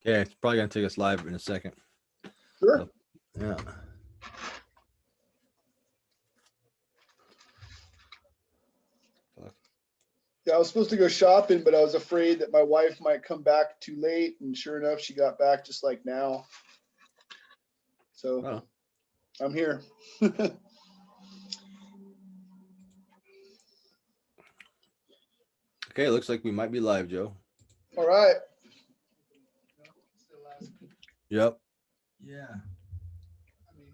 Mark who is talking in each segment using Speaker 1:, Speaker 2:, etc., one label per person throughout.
Speaker 1: Okay, it's probably gonna take us live in a second.
Speaker 2: Sure.
Speaker 1: Yeah.
Speaker 2: Yeah, I was supposed to go shopping, but I was afraid that my wife might come back too late, and sure enough, she got back just like now. So
Speaker 1: Oh.
Speaker 2: I'm here.
Speaker 1: Okay, it looks like we might be live, Joe.
Speaker 2: All right.
Speaker 1: Yep.
Speaker 3: Yeah. I mean,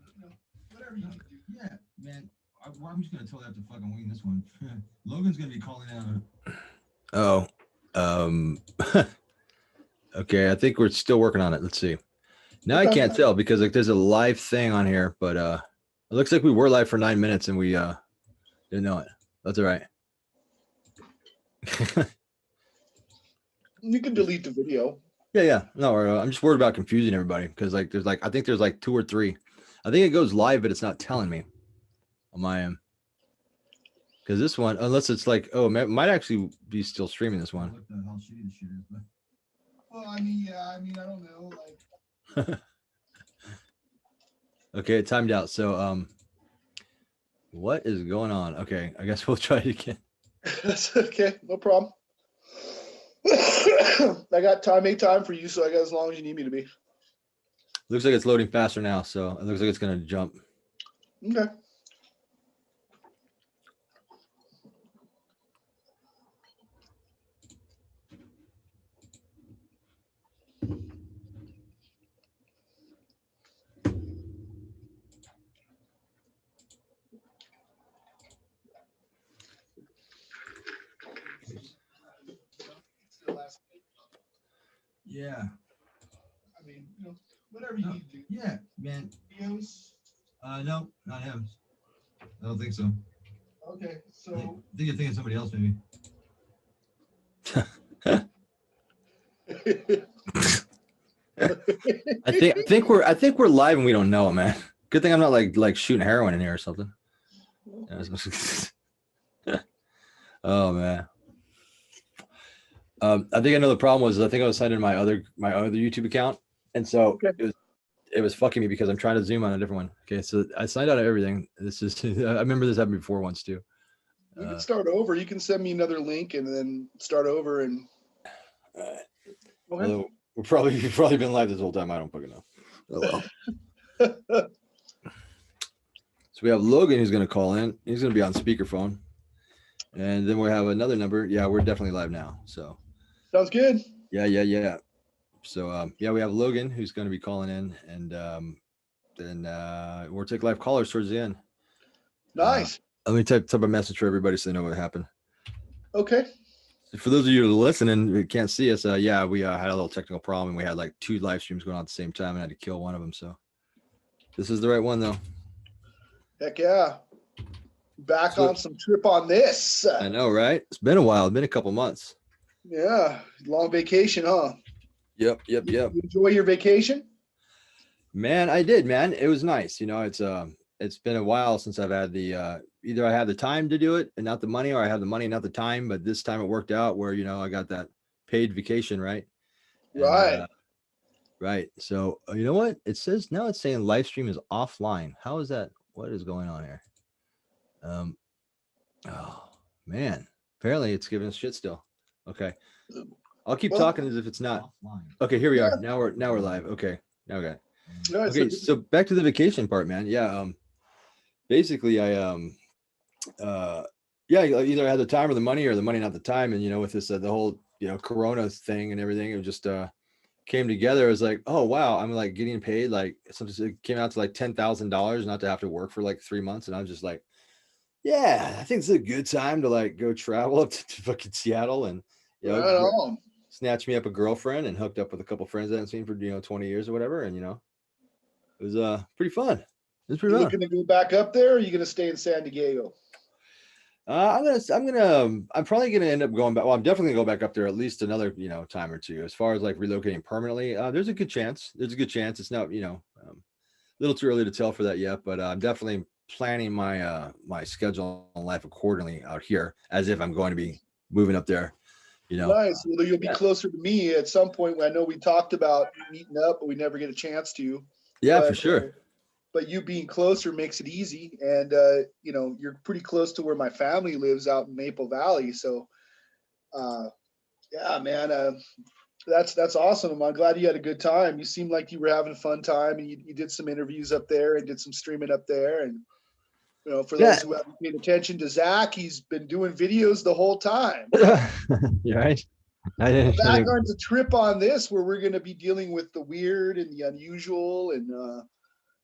Speaker 3: whatever you can do. Yeah, man. I'm just gonna totally have to fucking wing this one. Logan's gonna be calling out.
Speaker 1: Oh. Okay, I think we're still working on it. Let's see. Now I can't tell because like there's a live thing on here, but it looks like we were live for 9 minutes and we didn't know it. That's all right.
Speaker 2: You can delete the video.
Speaker 1: Yeah. No, I'm just worried about confusing everybody because like there's like I think there's like 2 or 3. I think it goes live, but it's not telling me on my end. Because this one, unless it's like, oh, it might actually be still streaming this one.
Speaker 3: What the hell shitty this shit is, but well, I mean, yeah, I don't know, like.
Speaker 1: Okay, it timed out. So what is going on? Okay, I guess we'll try it again.
Speaker 2: That's okay, no problem. I got time for you, so I got as long as you need me to be.
Speaker 1: Looks like it's loading faster now, so it looks like it's gonna jump.
Speaker 2: Okay.
Speaker 3: Yeah. I mean, whatever you need to do. Yeah, man. Videos? No, not him. I don't think so. Okay, so I think you're thinking of somebody else, maybe.
Speaker 1: I think we're live and we don't know it, man. Good thing I'm not like shooting heroin in here or something. Oh man. I think another problem was I think I was signed in my other YouTube account, and so it was fucking me because I'm trying to zoom on a different one. Okay, so I signed out of everything. This is I remember this happened before once too.
Speaker 2: We can start over. You can send me another link and then start over and.
Speaker 1: Okay. Although we've probably been live this whole time. I don't fucking know. Oh well. So we have Logan who's going to call in. He's going to be on speakerphone, and then we have another number. Yeah, we're definitely live now. So
Speaker 2: sounds good.
Speaker 1: Yeah. So yeah, we have Logan who's going to be calling in, and then we'll take live callers towards the end.
Speaker 2: Nice.
Speaker 1: Let me type a message for everybody so they know what happened.
Speaker 2: Okay.
Speaker 1: For those of you listening who can't see us, yeah, we had a little technical problem. And we had like 2 live streams going on at the same time and I had to kill one of them. So this is the right one though.
Speaker 2: Heck yeah. Back on some trip on this.
Speaker 1: I know, right? It's been a while. It's been a couple months.
Speaker 2: Yeah. Long vacation, huh?
Speaker 1: Yep.
Speaker 2: You enjoy your vacation?
Speaker 1: Man, I did, man. It was nice. It's been a while since I've had the either I had the time to do it and not the money, or I have the money and not the time. But this time it worked out where I got that paid vacation, right?
Speaker 2: Right.
Speaker 1: Right. So you know what? It says now it's saying live stream is offline. How is that? What is going on here? Oh man. Apparently it's giving us shit still. Okay. I'll keep talking as if it's not. Okay, here we are. Now we're live. Okay. Now we got it. Okay, so back to the vacation part, man. Yeah. Basically I either I had the time or the money not the time. And with this the whole Corona thing and everything, it just came together. It was like, oh wow, I'm like getting paid like something. It came out to like $10,000 not to have to work for like 3 months. And I was just like, yeah, I think it's a good time to like go travel up to fucking Seattle and snatch me up a girlfriend and hooked up with a couple friends I hadn't seen for 20 years or whatever. And it was pretty fun. It was pretty fun.
Speaker 2: Looking to go back up there, or are you gonna stay in San Diego?
Speaker 1: I'm probably gonna end up going back. Well, I'm definitely gonna go back up there at least another time or two. As far as like relocating permanently, there's a good chance. It's not a little too early to tell for that yet, but I'm definitely planning my my schedule and life accordingly out here, as if I'm going to be moving up there you know.
Speaker 2: Nice. Well, you'll be
Speaker 1: Yeah,
Speaker 2: closer to me at some point. I know we talked about meeting up, but we never get a chance to.
Speaker 1: yeah, for
Speaker 2: But
Speaker 1: sure.
Speaker 2: but you being closer makes it easy, and you know, you're pretty close to where my family lives out in Maple Valley. So uh, yeah, man, that's awesome. I'm glad you had a good time. You seemed like you were having a fun time, and you did some interviews up there and did some streaming up there. And you know, for
Speaker 1: Yeah.
Speaker 2: those who haven't paid attention to Zach, he's been doing videos the whole time.
Speaker 1: You're right.
Speaker 2: We're
Speaker 1: I
Speaker 2: back
Speaker 1: didn't.
Speaker 2: on the trip on this, where we're going to be dealing with the weird and the unusual, and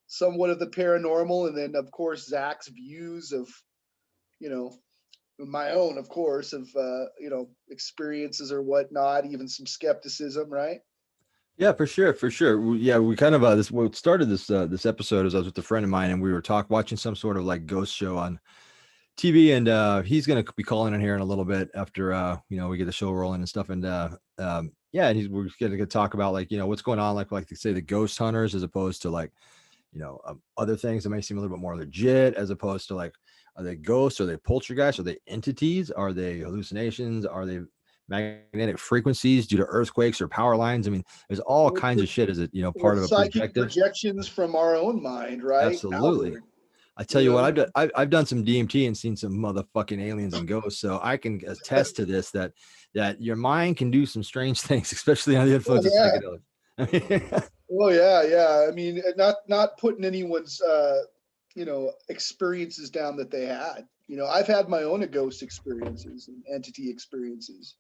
Speaker 2: somewhat of the paranormal, and then of course Zach's views of, you know, my own, of course, of you know, experiences or whatnot, even some skepticism, right?
Speaker 1: Yeah, for sure, for sure. Yeah, we kind of this what started this episode as I was with a friend of mine and we were watching some sort of like ghost show on TV, and he's gonna be calling in here in a little bit after you know, we get the show rolling and stuff, and yeah, and we're gonna talk about like, you know, what's going on, like they say the ghost hunters, as opposed to like, you know, other things that may seem a little bit more legit, as opposed to like, are they ghosts, are they poltergeists, are they entities, are they hallucinations, are they magnetic frequencies due to earthquakes or power lines? I mean, there's all kinds of shit. Is it, you know,
Speaker 2: Or
Speaker 1: part of a
Speaker 2: psychic
Speaker 1: projective?
Speaker 2: projections from our own mind, right?
Speaker 1: Absolutely.
Speaker 2: Outward,
Speaker 1: I tell
Speaker 2: you
Speaker 1: you what,
Speaker 2: know.
Speaker 1: I've done some DMT and seen some motherfucking aliens and ghosts, so I can attest to this, that your mind can do some strange things, especially on the
Speaker 2: Oh
Speaker 1: influence of
Speaker 2: yeah.
Speaker 1: psychedelics. I mean,
Speaker 2: Oh yeah, yeah. I mean, not putting anyone's you know, experiences down that they had. You know, I've had my own ghost experiences and entity experiences.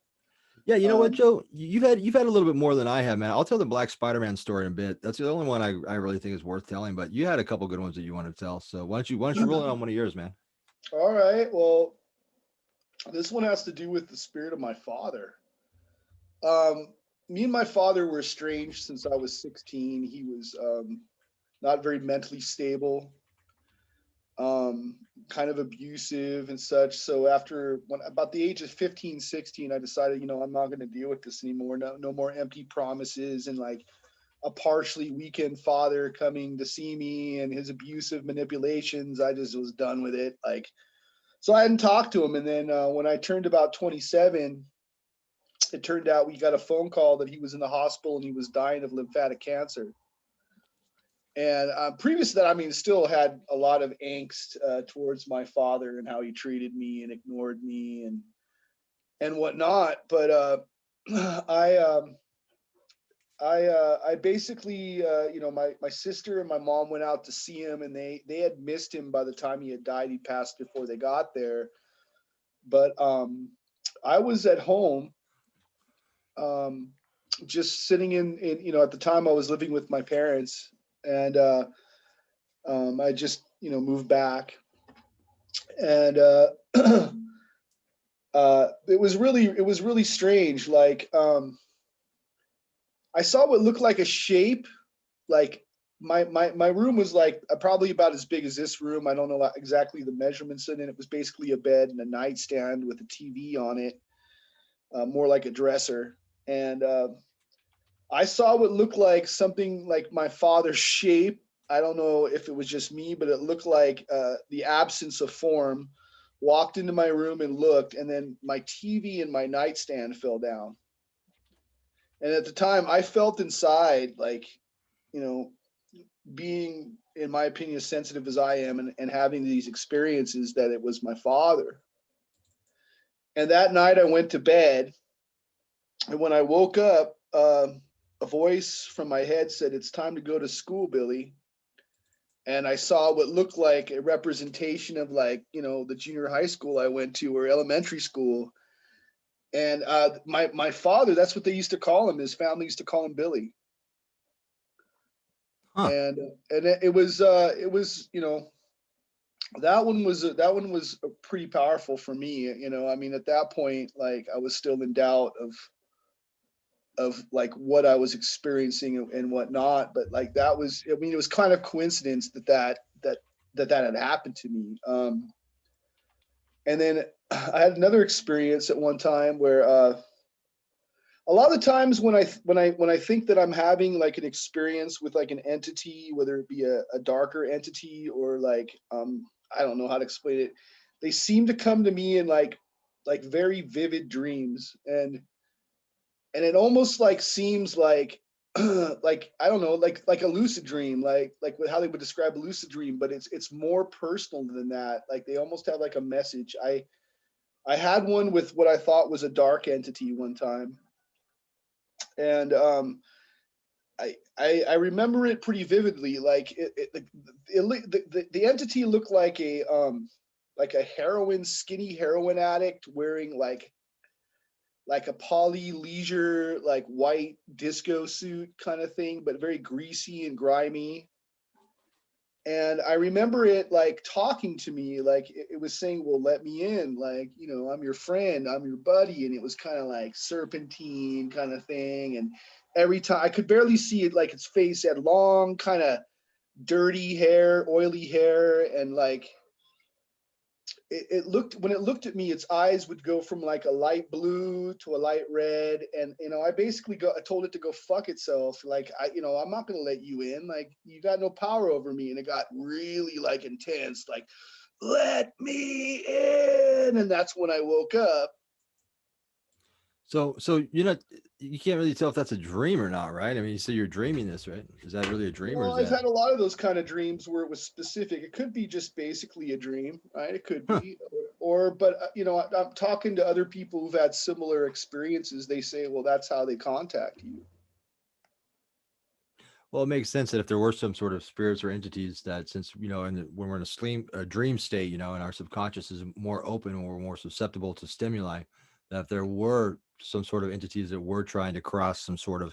Speaker 1: yeah, you know what,
Speaker 2: Um,
Speaker 1: Joe, you've had a little bit more than I have, man. I'll tell the Black Spider-Man story in a bit. That's the only one I really think is worth telling, but you had a couple good ones that you want to tell. So why don't you roll it on one of yours, man?
Speaker 2: all right. Well, this one has to do with the spirit of my father. Um, Me and my father were estranged since I was 16. He was not very mentally stable, um, kind of abusive and such. So after when about the age of 15, 16, I decided, you know, I'm not going to deal with this anymore. No more empty promises and like a partially weekend father coming to see me and his abusive manipulations. I just was done with it. Like, so I hadn't talked to him. And then when I turned about 27, it turned out we got a phone call that he was in the hospital and he was dying of lymphatic cancer. And previous to that, I mean, still had a lot of angst towards my father and how he treated me and ignored me and whatnot. But I I basically you know, my sister and my mom went out to see him, and they had missed him by the time he had died. He passed before they got there. But I was at home, um, just sitting in, you know, at the time I was living with my parents, and I just, you know, moved back, and it was really strange. Like I saw what looked like a shape. Like my room was like probably about as big as this room. I don't know exactly the measurements, and it was basically a bed and a nightstand with a TV on it, more like a dresser. And I saw what looked like something like my father's shape. I don't know if it was just me, but it looked like the absence of form. Walked into my room and looked, and then my TV and my nightstand fell down. And at the time, I felt inside, like, you know, being, in my opinion, as sensitive as I am, and having these experiences, that it was my father. And that night, I went to bed, and when I woke up, a voice from my head said, "It's time to go to school, Billy." And I saw what looked like a representation of, like, you know, the junior high school I went to, or elementary school. And my father, that's what they used to call him. His family used to call him Billy.
Speaker 1: Huh.
Speaker 2: And it was, you know, that one was pretty powerful for me. You know, I mean, at that point, like, I was still in doubt of like what I was experiencing and whatnot. But like, that was, I mean, it was kind of coincidence that had happened to me. And then I had another experience at one time where a lot of the times when I think that I'm having like an experience with like an entity, whether it be a darker entity or like I don't know how to explain it, they seem to come to me in like very vivid dreams. And and it almost like seems like like I don't know, like a lucid dream, like with how they would describe a lucid dream, but it's more personal than that. Like they almost have like a message. I had one with what I thought was a dark entity one time, and I remember it pretty vividly. Like the entity looked like a heroin, skinny heroin addict wearing like a poly leisure, like white disco suit kind of thing, but very greasy and grimy. And I remember it like talking to me, like it was saying, well, let me in. Like, you know, I'm your friend, I'm your buddy. And it was kind of like serpentine kind of thing. And every time I could barely see it, like its face had long, kind of dirty hair, oily hair. And like, it looked, when it looked at me, its eyes would go from like a light blue to a light red. And, you know, I basically I told it to go fuck itself. Like, I'm not going to let you in. Like, you got no power over me. And it got really like intense, like, let me in. And that's when I woke up.
Speaker 1: So you can't really tell if that's a dream or not, right? I mean, you say you're dreaming this, right? Is that really a dream, or
Speaker 2: Well,
Speaker 1: is
Speaker 2: I've
Speaker 1: that?
Speaker 2: had a lot of those kind of dreams where it was specific. It could be just basically a dream, right? It could be, but I'm talking to other people who've had similar experiences. They say, well, that's how they contact you.
Speaker 1: Well, it makes sense that if there were some sort of spirits or entities that, since when we're in a dream state, and our subconscious is more open or we're more susceptible to stimuli, that if there were some sort of entities that were trying to cross some sort of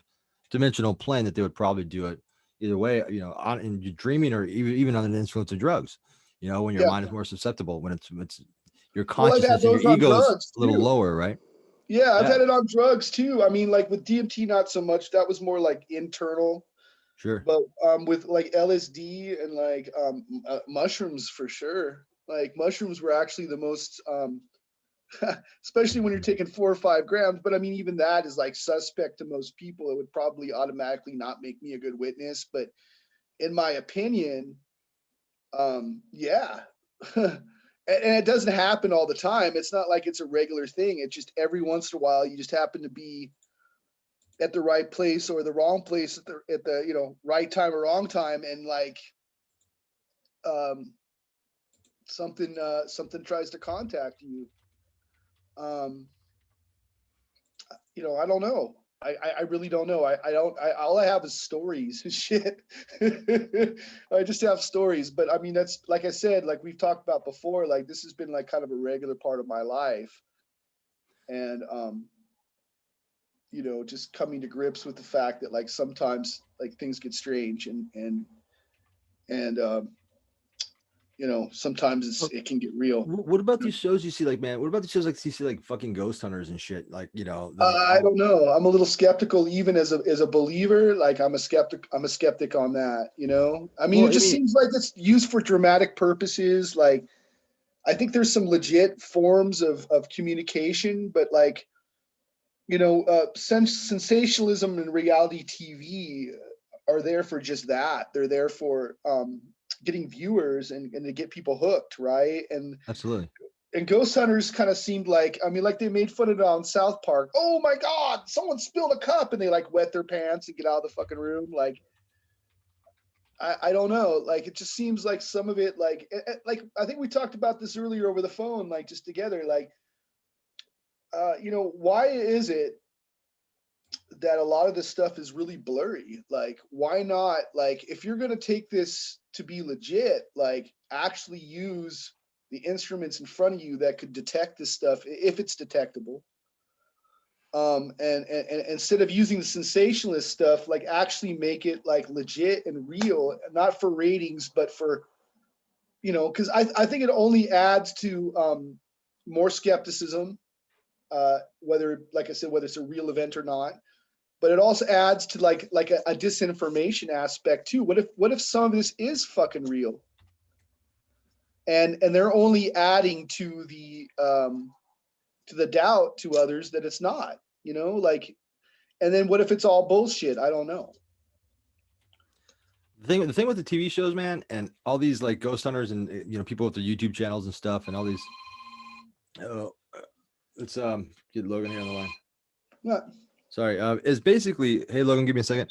Speaker 1: dimensional plane, that they would probably do it either way, on in your dreaming or even under the influence of drugs. When your
Speaker 2: Yeah.
Speaker 1: mind is more susceptible, when it's your
Speaker 2: Well, I've had
Speaker 1: consciousness and your
Speaker 2: those on
Speaker 1: ego is
Speaker 2: drugs
Speaker 1: a little
Speaker 2: too.
Speaker 1: lower, right?
Speaker 2: Yeah, I've
Speaker 1: Yeah.
Speaker 2: had it on drugs too. I mean, like with DMT, not so much. That was more like internal.
Speaker 1: Sure.
Speaker 2: But with like LSD and like mushrooms for sure. Like mushrooms were actually the most, especially when you're taking 4 or 5 grams. But I mean, even that is like suspect to most people. It would probably automatically not make me a good witness. But in my opinion, yeah. And it doesn't happen all the time. It's not like it's a regular thing. It's just every once in a while you just happen to be at the right place or the wrong place at the right time or wrong time, and like something tries to contact you. I don't know. I really don't know. All I have is stories. Shit. I just have stories. But I mean, that's, like I said, like we've talked about before, like this has been like kind of a regular part of my life. And just coming to grips with the fact that like sometimes like things get strange and sometimes it can get real.
Speaker 1: What about these shows you see, like, man? What about the shows like you see, like fucking ghost hunters and shit? Like,
Speaker 2: I don't know. I'm a little skeptical, even as a believer. Like I'm a skeptic on that. I mean,
Speaker 1: Well,
Speaker 2: it just seems like it's used for dramatic purposes. Like I think there's some legit forms of communication, but like sensationalism and reality TV are there for just that. They're there for getting viewers and to get people hooked, right?
Speaker 1: absolutely.
Speaker 2: And Ghost Hunters kind of seemed like, I mean, like they made fun of it on South Park. Oh my God, someone spilled a cup, and they like wet their pants and get out of the fucking room. Like, I don't know. Like, it just seems like some of it, like I think we talked about this earlier over the phone, like just together, like, why is it that a lot of this stuff is really blurry? Like, why not, like, if you're going to take this to be legit, like actually use the instruments in front of you that could detect this stuff if it's detectable. And instead of using the sensationalist stuff, like actually make it like legit and real, not for ratings, but for, because I think it only adds to more skepticism, whether, like I said, whether it's a real event or not. But it also adds to like a disinformation aspect too. What if some of this is fucking real? And they're only adding to the doubt to others that it's not, like, and then what if it's all bullshit? I don't know.
Speaker 1: The thing with the TV shows, man, and all these like ghost hunters and people with their YouTube channels and stuff, and all these. Let's get Logan here on the line.
Speaker 2: Yeah.
Speaker 1: Sorry. Is basically, hey Logan, give me a second.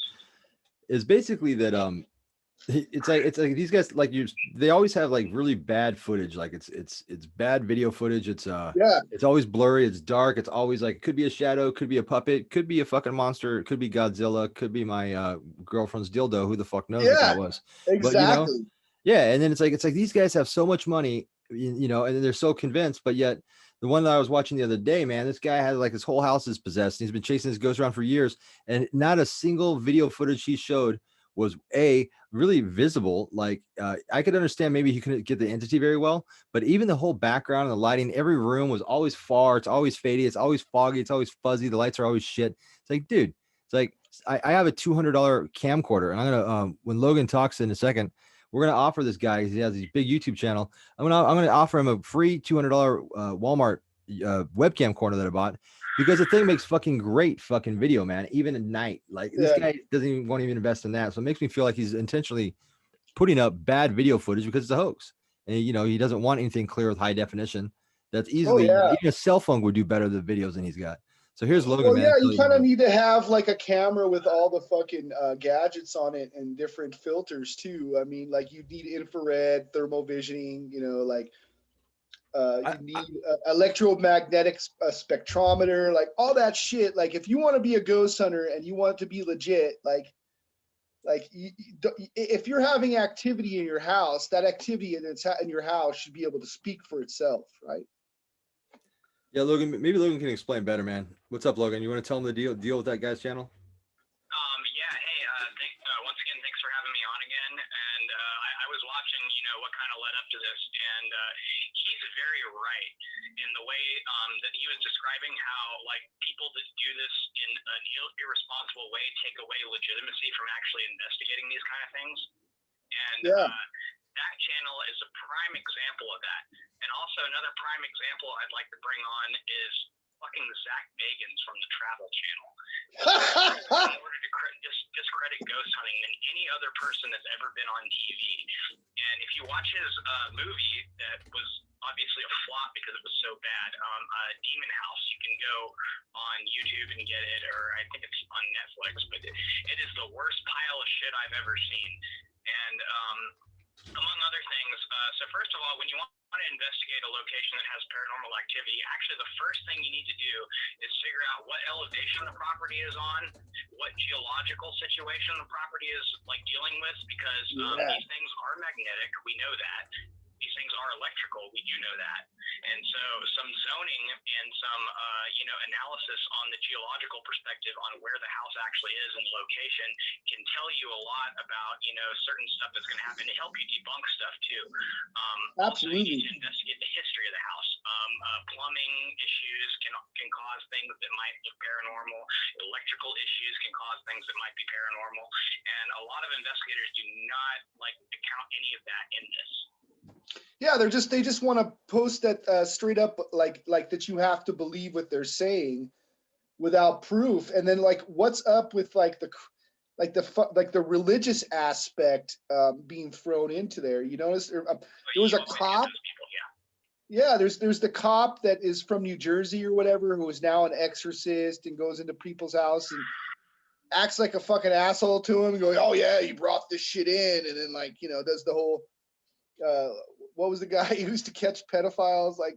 Speaker 1: Is basically that it's like these guys like they always have like really bad footage. Like it's bad video footage.
Speaker 2: Yeah,
Speaker 1: It's always blurry. It's dark. It's always like, could be a shadow, could be a puppet, could be a fucking monster, could be Godzilla, could be my girlfriend's dildo. Who the fuck knows what
Speaker 2: yeah,
Speaker 1: that was? But
Speaker 2: exactly.
Speaker 1: yeah. And then it's like these guys have so much money, and they're so convinced, but yet the one that I was watching the other day, man, this guy had like his whole house is possessed. And he's been chasing this ghost around for years, and not a single video footage he showed was really visible. Like I could understand maybe he couldn't get the entity very well, but even the whole background and the lighting, every room was always far. It's always faded. It's always foggy. It's always fuzzy. The lights are always shit. It's like, dude, it's like I have a $200 camcorder, and I'm gonna when Logan talks in a second, we're gonna offer this guy. He has his big YouTube channel. I'm gonna offer him a free $200 Walmart webcam corner that I bought, because the thing makes fucking great fucking video, man. Even at night, like this
Speaker 2: Yeah.
Speaker 1: guy won't even invest in that. So it makes me feel like he's intentionally putting up bad video footage because it's a hoax, and he doesn't want anything clear with high definition. That's easily
Speaker 2: yeah.
Speaker 1: even a cell phone would do better than the videos than he's got. So here's Logan,
Speaker 2: Well,
Speaker 1: man.
Speaker 2: yeah, you kind of need to have like a camera with all the fucking gadgets on it and different filters too. I mean, like you need infrared, thermal visioning, like you need electromagnetic spectrometer, like all that shit. Like if you want to be a ghost hunter and you want it to be legit, if you're having activity in your house, that activity in your house should be able to speak for itself, right?
Speaker 1: Yeah, Logan. Maybe Logan can explain better, man. What's up, Logan? You want to tell him the deal with that guy's channel?
Speaker 4: Yeah, hey, once again, thanks for having me on again. And I was watching, what kind of led up to this, and he's very right in the way that he was describing how, like, people that do this in an irresponsible way take away legitimacy from actually investigating these kind of things. And that channel is a prime example of that. And also another prime example I'd like to bring on is fucking Zach Bagans from the Travel Channel. In order to discredit ghost hunting than any other person that's ever been on TV. And if you watch his movie that was obviously a flop because it was so bad, Demon House, you can go on YouTube and get it, or I think it's on Netflix, but it is the worst pile of shit I've ever seen. And among other things, so first of all, when you want to investigate a location that has paranormal activity, actually the first thing you need to do is figure out what elevation the property is on, what geological situation the property is like dealing with, because these things are magnetic. We know that. These things are electrical. We do know that. And so some zoning and some, analysis on the geological perspective on where the house actually is and the location can tell you a lot about, certain stuff that's going to happen to help you debunk stuff too. Also, you need to investigate the history of the house. Plumbing issues can cause things that might look paranormal. Electrical issues can cause things that might be paranormal. And a lot of investigators do not like to count any of that in this.
Speaker 2: Yeah, they just want to post that straight up, like that you have to believe what they're saying without proof. And then like, what's up with like the religious aspect being thrown into there? You notice there was a cop. Yeah, there's the cop that is from New Jersey or whatever, who is now an exorcist and goes into people's house and acts like a fucking asshole to him and going, oh yeah, you brought this shit in, and then like, does the whole what was the guy who used to catch pedophiles like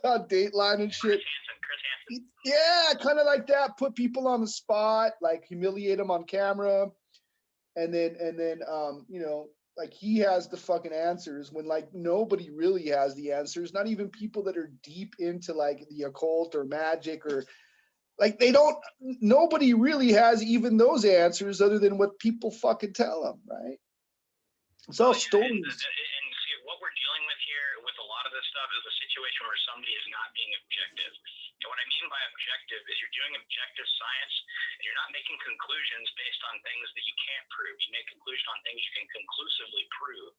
Speaker 2: on Dateline and shit?
Speaker 4: Chris Hansen.
Speaker 2: Yeah, kind of like that. Put people on the spot, like humiliate them on camera, and then like he has the fucking answers when like nobody really has the answers. Not even people that are deep into like the occult or magic or like nobody really has even those answers other than what people fucking tell them, right? It's all stories.
Speaker 4: And see, what we're dealing with here with a lot of this stuff is a situation where somebody is not being objective. And what I mean by objective is you're doing objective science and you're not making conclusions based on things that you can't prove. You make conclusions on things you can conclusively prove.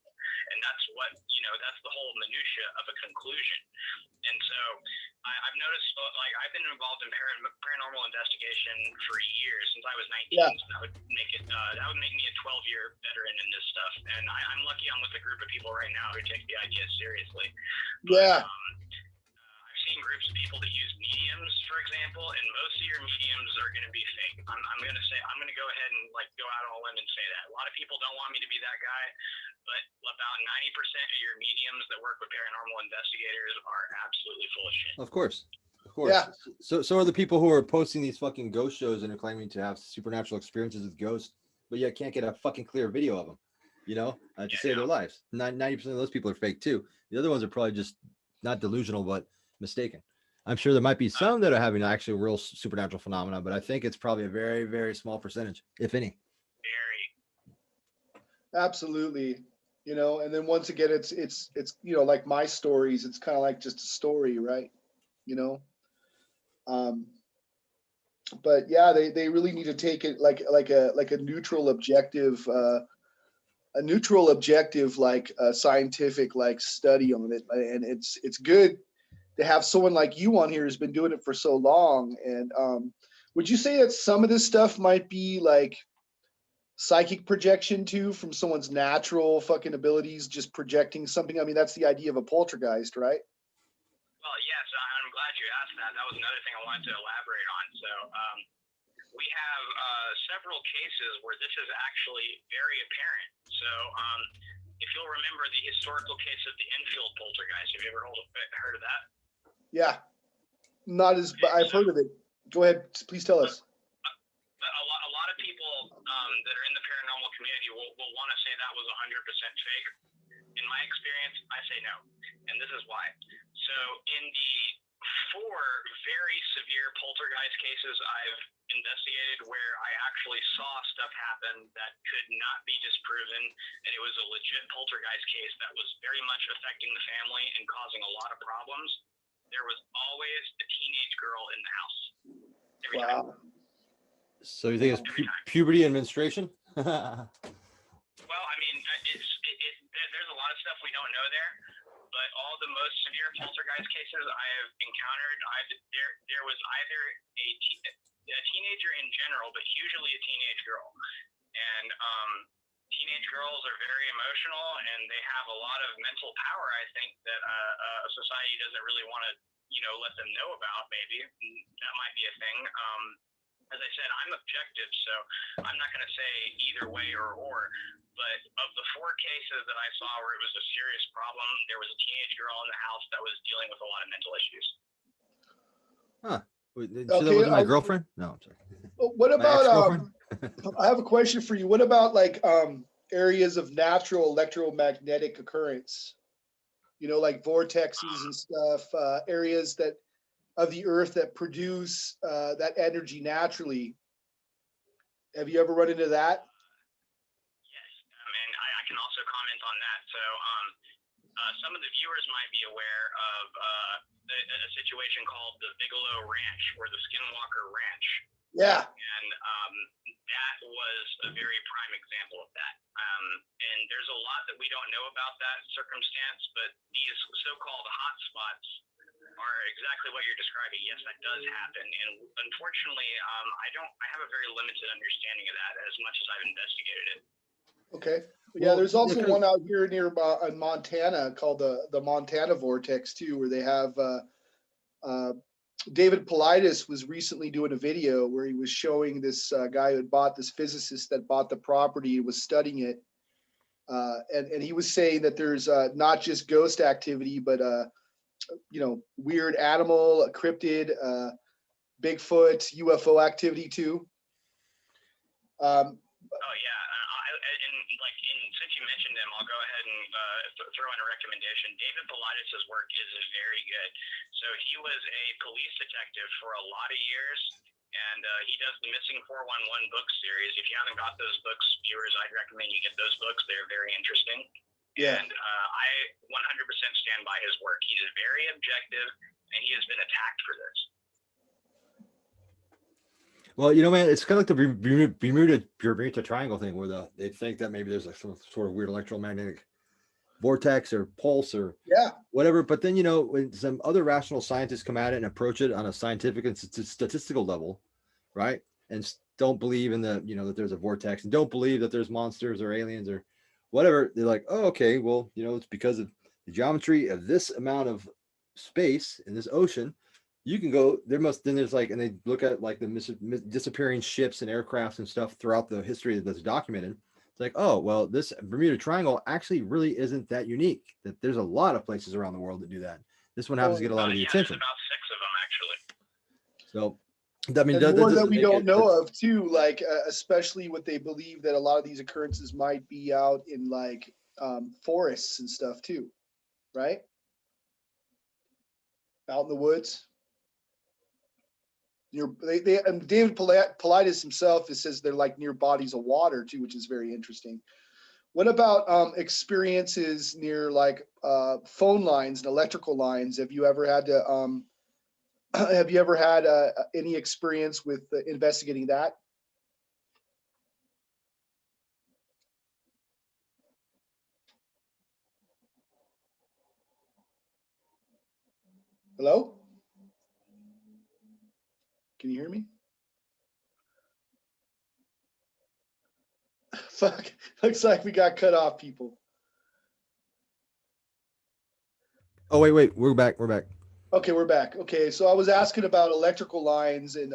Speaker 4: And that's what, that's the whole minutia of a conclusion. And so I've noticed, like, I've been involved in paranormal investigation for years since I was 19.
Speaker 2: Yeah.
Speaker 4: So that would make me a 12-year veteran in this stuff. And I'm lucky I'm with a group of people right now who take the idea seriously. But,
Speaker 2: Yeah.
Speaker 4: I've seen groups of people that use mediums, for example, and most of your mediums are going to be fake. I'm going to go ahead and like go out on a limb and say that. A lot of people don't want me to be that guy, but about 90% of your mediums that work with paranormal investigators are absolutely full of shit.
Speaker 1: Of course. Of course.
Speaker 2: Yeah.
Speaker 1: So are the people who are posting these fucking ghost shows and are claiming to have supernatural experiences with ghosts, but yet can't get a fucking clear video of them, you know, to save their lives. 90% of those people are fake too. The other ones are probably just not delusional, but mistaken. I'm sure there might be some that are having actually real supernatural phenomena, but I think it's probably a very, very small percentage, if any.
Speaker 4: Very.
Speaker 2: Absolutely. You know, and then once again, it's you know, like my stories, it's kind of like just a story, right? You know, but yeah, they really need to take it like a neutral objective, like scientific like study on it, and it's good to have someone like you on here who's been doing it for so long. And would you say that some of this stuff might be like psychic projection too, from someone's natural fucking abilities, just projecting something? I mean, that's the idea of a poltergeist, right?
Speaker 4: Well, yes, I'm glad you asked that. That was another thing I wanted to elaborate on. So we have several cases where this is actually very apparent. So if you'll remember the historical case of the Enfield poltergeist, have you ever heard of that?
Speaker 2: Yeah, not as, but I've heard of it. Go ahead, please tell us.
Speaker 4: A lot of people that are in the paranormal community will want to say that was 100% fake. In my experience, I say no, and this is why. So in the 4 very severe poltergeist cases I've investigated where I actually saw stuff happen that could not be disproven, and it was a legit poltergeist case that was very much affecting the family and causing a lot of problems, there was always a teenage girl in the house. Every time.
Speaker 1: So you think it's puberty and menstruation?
Speaker 4: Well, I mean, there's a lot of stuff we don't know there, but all the most severe poltergeist cases I have encountered, there was either a teenager in general, but usually a teenage girl. And teenage girls are very emotional, and they have a lot of mental power, I think, that a society doesn't really want to, you know, let them know about. Maybe that might be a thing. As I said, I'm objective, so I'm not going to say either way or. But of the 4 cases that I saw where it was a serious problem, there was a teenage girl in the house that was dealing with a lot of mental issues.
Speaker 1: Huh. That wasn't my girlfriend? No, I'm sorry.
Speaker 2: What about, I have a question for you. What about like areas of natural electromagnetic occurrence? You know, like vortexes and stuff, areas that of the earth that produce that energy naturally. Have you ever run into that?
Speaker 4: Yes, and I can also comment on that. So some of the viewers might be aware of a situation called the Bigelow Ranch or the Skinwalker Ranch.
Speaker 2: Yeah.
Speaker 4: And that was a very prime example of that. And there's a lot that we don't know about that circumstance, but these so-called hotspots are exactly what you're describing. Yes, that does happen. And unfortunately, I have a very limited understanding of that as much as I've investigated it.
Speaker 2: Okay. Yeah, there's also one out here near in Montana called the Montana Vortex too, where they have David Paulides was recently doing a video where he was showing this guy who had bought, this physicist that bought the property, was studying it. And he was saying that there's not just ghost activity, but you know, weird animal, cryptid, Bigfoot, UFO activity too.
Speaker 4: Oh yeah, and since you mentioned him, I'll go ahead and throw in a recommendation. David Paulides' work is very good. So he was a police detective for a lot of years, and he does the Missing 411 book series. If you haven't got those books, viewers, I'd recommend you get those books. They're very interesting. Yeah. And I 100% stand by his work. He's very objective, and he has been attacked for this.
Speaker 1: Well, you know, man, it's kind of like the Bermuda Triangle thing, where they think that maybe there's like some sort of weird electromagnetic vortex or pulse or whatever. But then, you know, when some other rational scientists come at it and approach it on a scientific and statistical level, right, and don't believe in the, you know, that there's a vortex, and don't believe that there's monsters or aliens or whatever, they're like, oh, okay, well, you know, it's because of the geometry of this amount of space, in this ocean, you can go there. Then there's like, and they look at like the disappearing ships and aircrafts and stuff throughout the history that's documented. It's like, oh well, this Bermuda Triangle actually really isn't that unique. That there's a lot of places around the world that do that. This one happens to get a lot of the attention.
Speaker 4: There's about 6 of them actually.
Speaker 1: So I mean,
Speaker 2: and more that we don't know of too, like especially what they believe that a lot of these occurrences might be out in like forests and stuff too, right? Out in the woods. And David Paulides himself, it says they're like near bodies of water too, which is very interesting. What about experiences near like phone lines and electrical lines? Have you ever had to any experience with investigating that? Hello? Can you hear me? Fuck, looks like we got cut off, people.
Speaker 1: Oh, wait, we're back.
Speaker 2: Okay, we're back. Okay, so I was asking about electrical lines and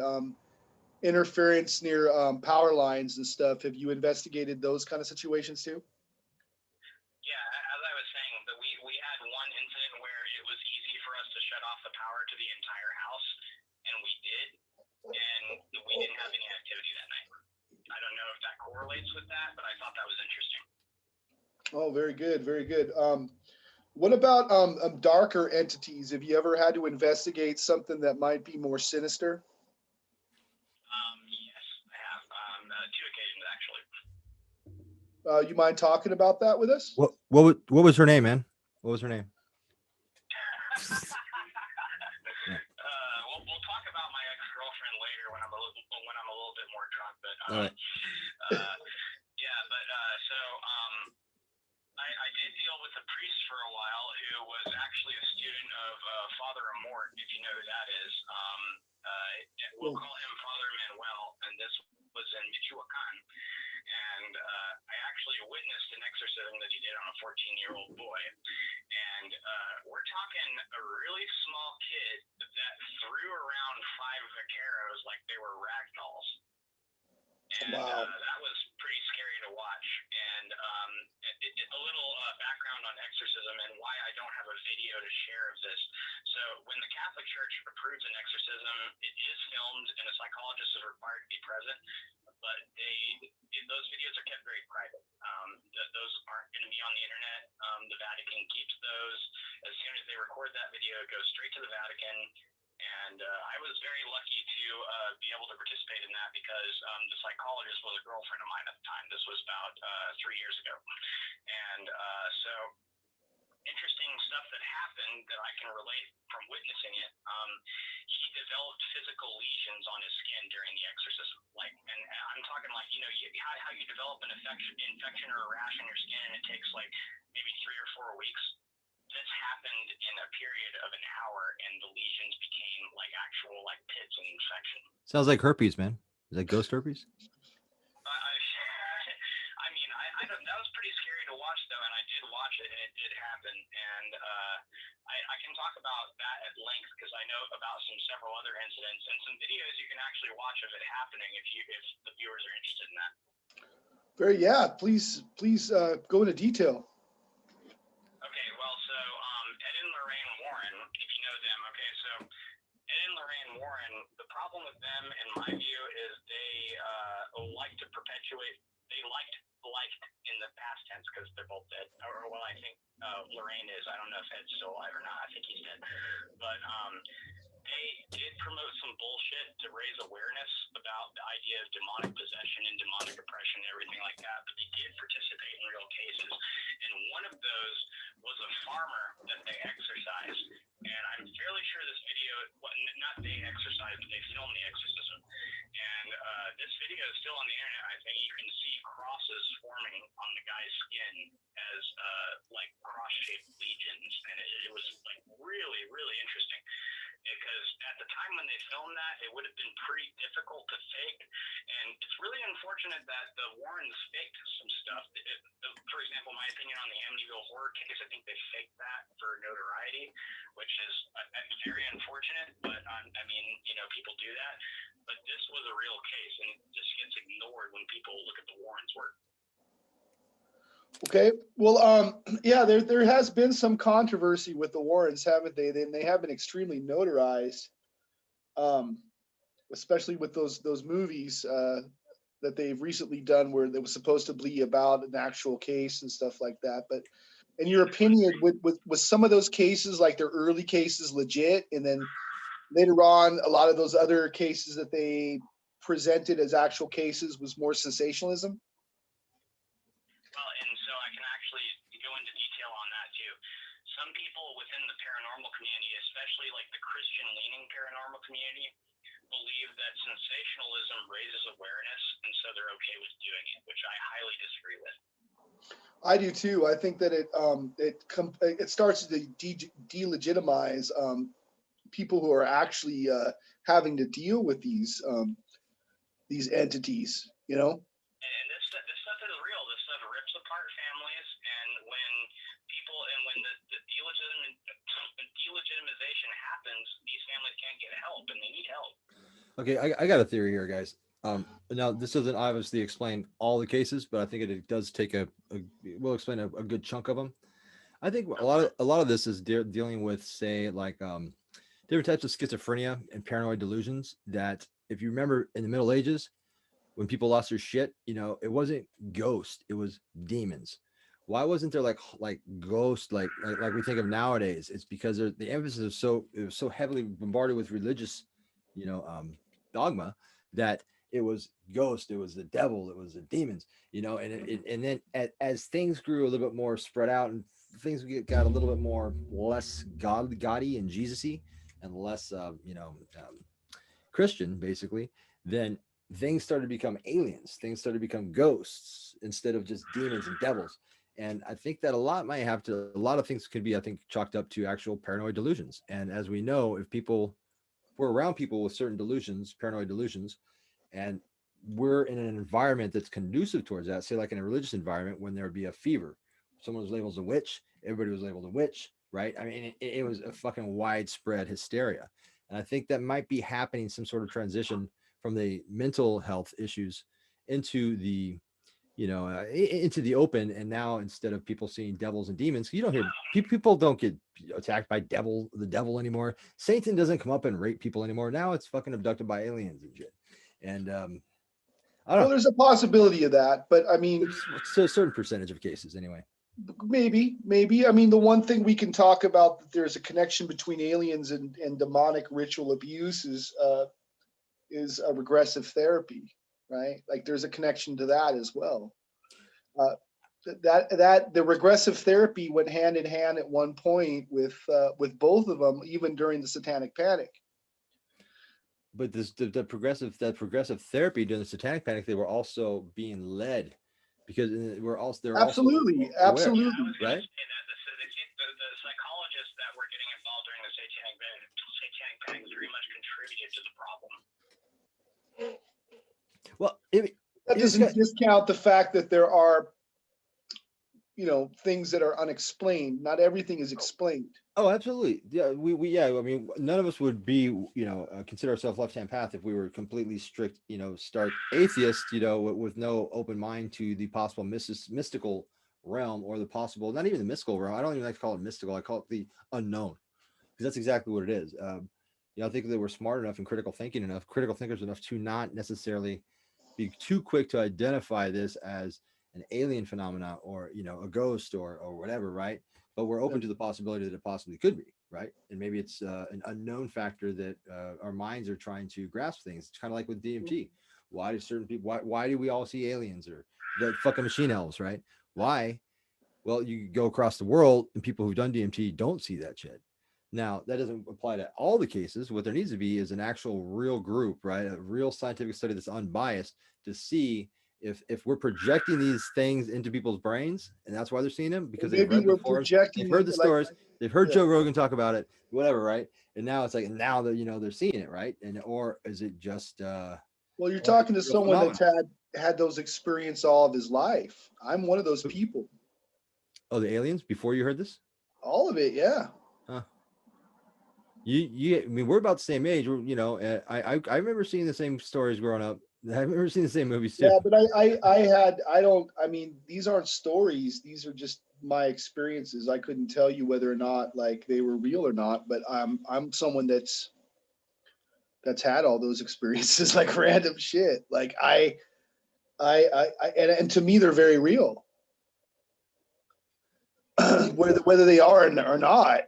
Speaker 2: interference near power lines and stuff. Have you investigated those kind of situations too?
Speaker 4: Yeah, as I was saying, that we had one incident where it was easy for us to shut off the power to the entire house, and we did, and we didn't have any activity that night. I don't know if that correlates with that, but I thought that was interesting.
Speaker 2: Oh, very good, very good. What about darker entities? Have you ever had to investigate something that might be more sinister?
Speaker 4: Yes, I have. 2 occasions actually.
Speaker 2: You mind talking about that with us?
Speaker 1: What was her name, man? What was her name?
Speaker 4: We'll talk about my ex-girlfriend later when I'm a little bit more drunk. But
Speaker 1: All right.
Speaker 4: I did deal with a priest for a while who was actually a student of Father Amort, if you know who that is. We'll call him Father Manuel, and this was in Michoacan. And I actually witnessed an exorcism that he did on a 14-year-old boy. And we're talking a really small kid that threw around 5 vaqueros like they were ragdolls. And
Speaker 2: wow.
Speaker 4: That was pretty scary to watch. And a little background on exorcism and why I don't have a video to share of this. So when the Catholic Church approves an exorcism, it is filmed and a psychologist is required to be present, but those videos are kept very private. Those aren't going to be on the internet. The Vatican keeps those. As soon as they record that video, it goes straight to the Vatican. And I was very lucky to be able to participate in that because the psychologist was a girlfriend of mine at the time. This was about 3 years ago. And so interesting stuff that happened that I can relate from witnessing it. He developed physical lesions on his skin during the exorcism. And I'm talking like, how you develop an infection or a rash on your skin, and it takes like maybe 3 or 4 weeks. This happened in a period of an hour, and the lesions became like actual like pits and infection.
Speaker 1: Sounds like herpes, man. Is that ghost herpes?
Speaker 4: I mean, I don't, that was pretty scary to watch though, and I did watch it, and it did happen. And I can talk about that at length because I know about several other incidents and some videos you can actually watch of it happening if the viewers are interested in that.
Speaker 2: Please go into detail.
Speaker 4: Okay, well, so Ed and Lorraine Warren, if you know them, okay, so Ed and Lorraine Warren, the problem with them, in my view, is they like to perpetuate, they liked in the past tense because they're both dead, or well, I think Lorraine is, I don't know if Ed's still alive or not, I think he's dead, but they did promote some bullshit to raise awareness about the idea of demonic possession and demonic oppression and everything like that, but they did participate in real cases, and one of those was a farmer that they exorcised, and I'm fairly sure this video, not they exorcised, but they filmed the exorcism, and this video is still on the internet. I think you can see crosses forming on the guy's skin as like cross-shaped legions, and it was like really, really interesting. Because at the time when they filmed that, it would have been pretty difficult to fake. And it's really unfortunate that the Warrens faked some stuff. For example, my opinion on the Amityville horror case, I think they faked that for notoriety, which is very unfortunate, but I mean, you know, people do that. But this was a real case, and it just gets ignored when people look at the Warrens' work.
Speaker 2: Okay, well, yeah, there has been some controversy with the Warrens, haven't they? They have been extremely notarized, especially with those movies that they've recently done, where it was supposed to be about an actual case and stuff like that. But in your opinion, with some of those cases, like their early cases, legit, and then later on, a lot of those other cases that they presented as actual cases was more sensationalism?
Speaker 4: Well, and so I can actually go into detail on that too. Some people within the paranormal community, especially like the Christian-leaning paranormal community, believe that sensationalism raises awareness, and so they're okay with doing it, which I highly disagree with.
Speaker 2: I do too. I think that it starts to delegitimize people who are actually having to deal with these entities, you know.
Speaker 4: And this stuff is real. This stuff rips apart families, and when people and when the delegitimization happens, these families can't get help, and they need help.
Speaker 1: Okay, I got a theory here, guys. Now this doesn't obviously explain all the cases, but I think it does take we'll explain a good chunk of them. I think a lot of this is dealing with, say, like different types of schizophrenia and paranoid delusions. That, if you remember, in the Middle Ages, when people lost their shit, you know, it wasn't ghost, it was demons. Why wasn't there like ghost like we think of nowadays? It's because the emphasis is so heavily bombarded with religious, you know, dogma, that it was ghost, it was the devil, it was the demons, you know. And then as things grew a little bit more spread out, and things got a little bit more less gaudy and Jesus-y, and less Christian, basically, then things started to become aliens, things started to become ghosts instead of just demons and devils. And I think that a lot of things could be, I think, chalked up to actual paranoid delusions. And as we know, if we're around people with certain delusions, paranoid delusions, and we're in an environment that's conducive towards that, say like in a religious environment, when there would be a fever, someone was labeled a witch, everybody was labeled a witch, right? I mean, it was a fucking widespread hysteria. And I think that might be happening, some sort of transition from the mental health issues into the, you know, into the open. And now, instead of people seeing devils and demons, you don't hear people don't get attacked by the devil anymore. Satan doesn't come up and rape people anymore. Now it's fucking abducted by aliens and shit. And I don't know.
Speaker 2: There's a possibility of that, but I mean,
Speaker 1: it's a certain percentage of cases anyway.
Speaker 2: Maybe. I mean, the one thing we can talk about that there's a connection between aliens and demonic ritual abuse is a regressive therapy, right? Like there's a connection to that as well. That the regressive therapy went hand in hand at one point with both of them, even during the Satanic Panic.
Speaker 1: But the progressive therapy during the Satanic Panic, they were also being led, because they're
Speaker 2: absolutely
Speaker 1: also aware,
Speaker 2: absolutely
Speaker 4: Yeah,
Speaker 1: right.
Speaker 4: The psychologists that were getting involved during the Satanic Panic very much contributed to the problem.
Speaker 1: Well,
Speaker 2: that doesn't discount the fact that there are, you know, things that are unexplained. Not everything is explained.
Speaker 1: Oh, absolutely. Yeah, I mean, none of us would be, you know, consider ourselves left-hand path if we were completely strict, you know, stark atheist, you know, with no open mind to the possible mystical realm, or the possible, not even the mystical realm. I don't even like to call it mystical. I call it the unknown, because that's exactly what it is. You know, I think that we're smart enough and critical thinkers enough to not necessarily be too quick to identify this as an alien phenomena, or, you know, a ghost or whatever, right? But we're open to the possibility that it possibly could be, right? And maybe it's an unknown factor that our minds are trying to grasp things. It's kind of like with DMT. Why do certain people, why do we all see aliens or the fucking machine elves, right? Why? Well, you go across the world and people who've done DMT don't see that shit. Now, that doesn't apply to all the cases. What there needs to be is an actual real group, right? A real scientific study that's unbiased, to see if we're projecting these things into people's brains, and that's why they're seeing them, because they've read the forums, they've heard the stories, they've heard Joe Rogan talk about it, whatever, right? And now it's like, now that, you know, they're seeing it, right? And or is it just
Speaker 2: well, you're talking to someone that's had those experiences all of his life. I'm one of those people.
Speaker 1: Oh, the aliens, before you heard this?
Speaker 2: All of it, yeah.
Speaker 1: Huh. I mean, we're about the same age. We're, you know, I remember seeing the same stories growing up. I remember seeing the same movies too.
Speaker 2: Yeah, but I mean, these aren't stories. These are just my experiences. I couldn't tell you whether or not like they were real or not, but I'm someone that's had all those experiences, like random shit. Like and to me they're very real. Whether they are or not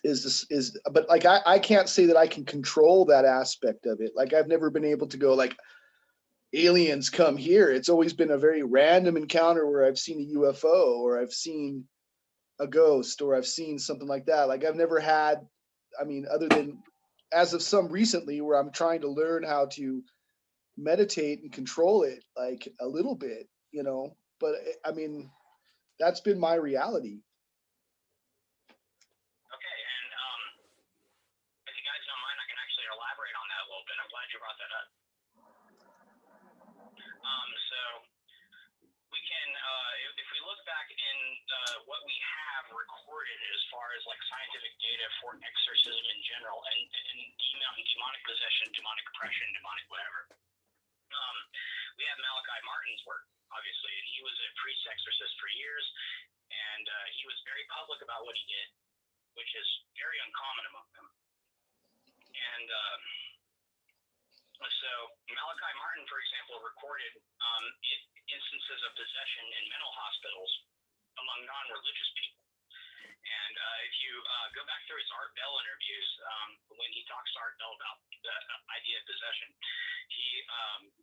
Speaker 2: is but like I can't say that I can control that aspect of it. Like I've never been able to go like aliens come here. It's always been a very random encounter where I've seen a UFO or I've seen a ghost or I've seen something like that. Like I've never had, I mean, other than as of some recently where I'm trying to learn how to meditate and control it like a little bit, you know, but I mean, that's been my reality.
Speaker 4: Okay, and if you guys don't mind, I can actually elaborate on that a little bit. I'm glad you brought that up. So we can, if we look back in what we have recorded as far as like scientific data for exorcism in general and demonic possession, demonic oppression, demonic whatever, we have Malachi Martin's work, obviously, and he was a priest exorcist for years, and he was very public about what he did, which is very uncommon among them. And so Malachi Martin, for example, recorded instances of possession in mental hospitals among non-religious people. And if you go back through his Art Bell interviews, when he talks to Art Bell about the idea of possession, he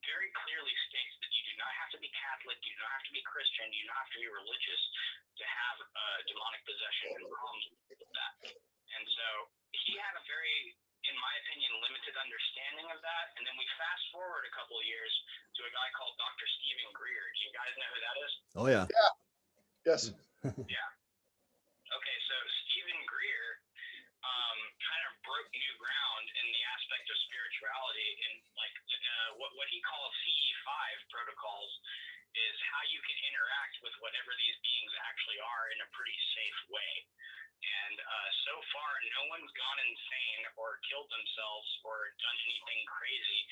Speaker 4: very clearly states that you do not have to be Catholic, you do not have to be Christian, you do not have to be religious to have demonic possession and problems with that. And so he had a very, in my opinion, limited understanding of that. And then we fast forward a couple of years to a guy called Dr. Stephen Greer. Do you guys know who that is?
Speaker 1: Oh yeah.
Speaker 2: Yeah. Yes.
Speaker 4: Yeah. Okay, so Stephen Greer kind of broke new ground in the aspect of spirituality, and like what he calls CE5 protocols is how you can interact with whatever these beings actually are in a pretty safe way. And so far, no one's gone insane or killed themselves or done anything crazy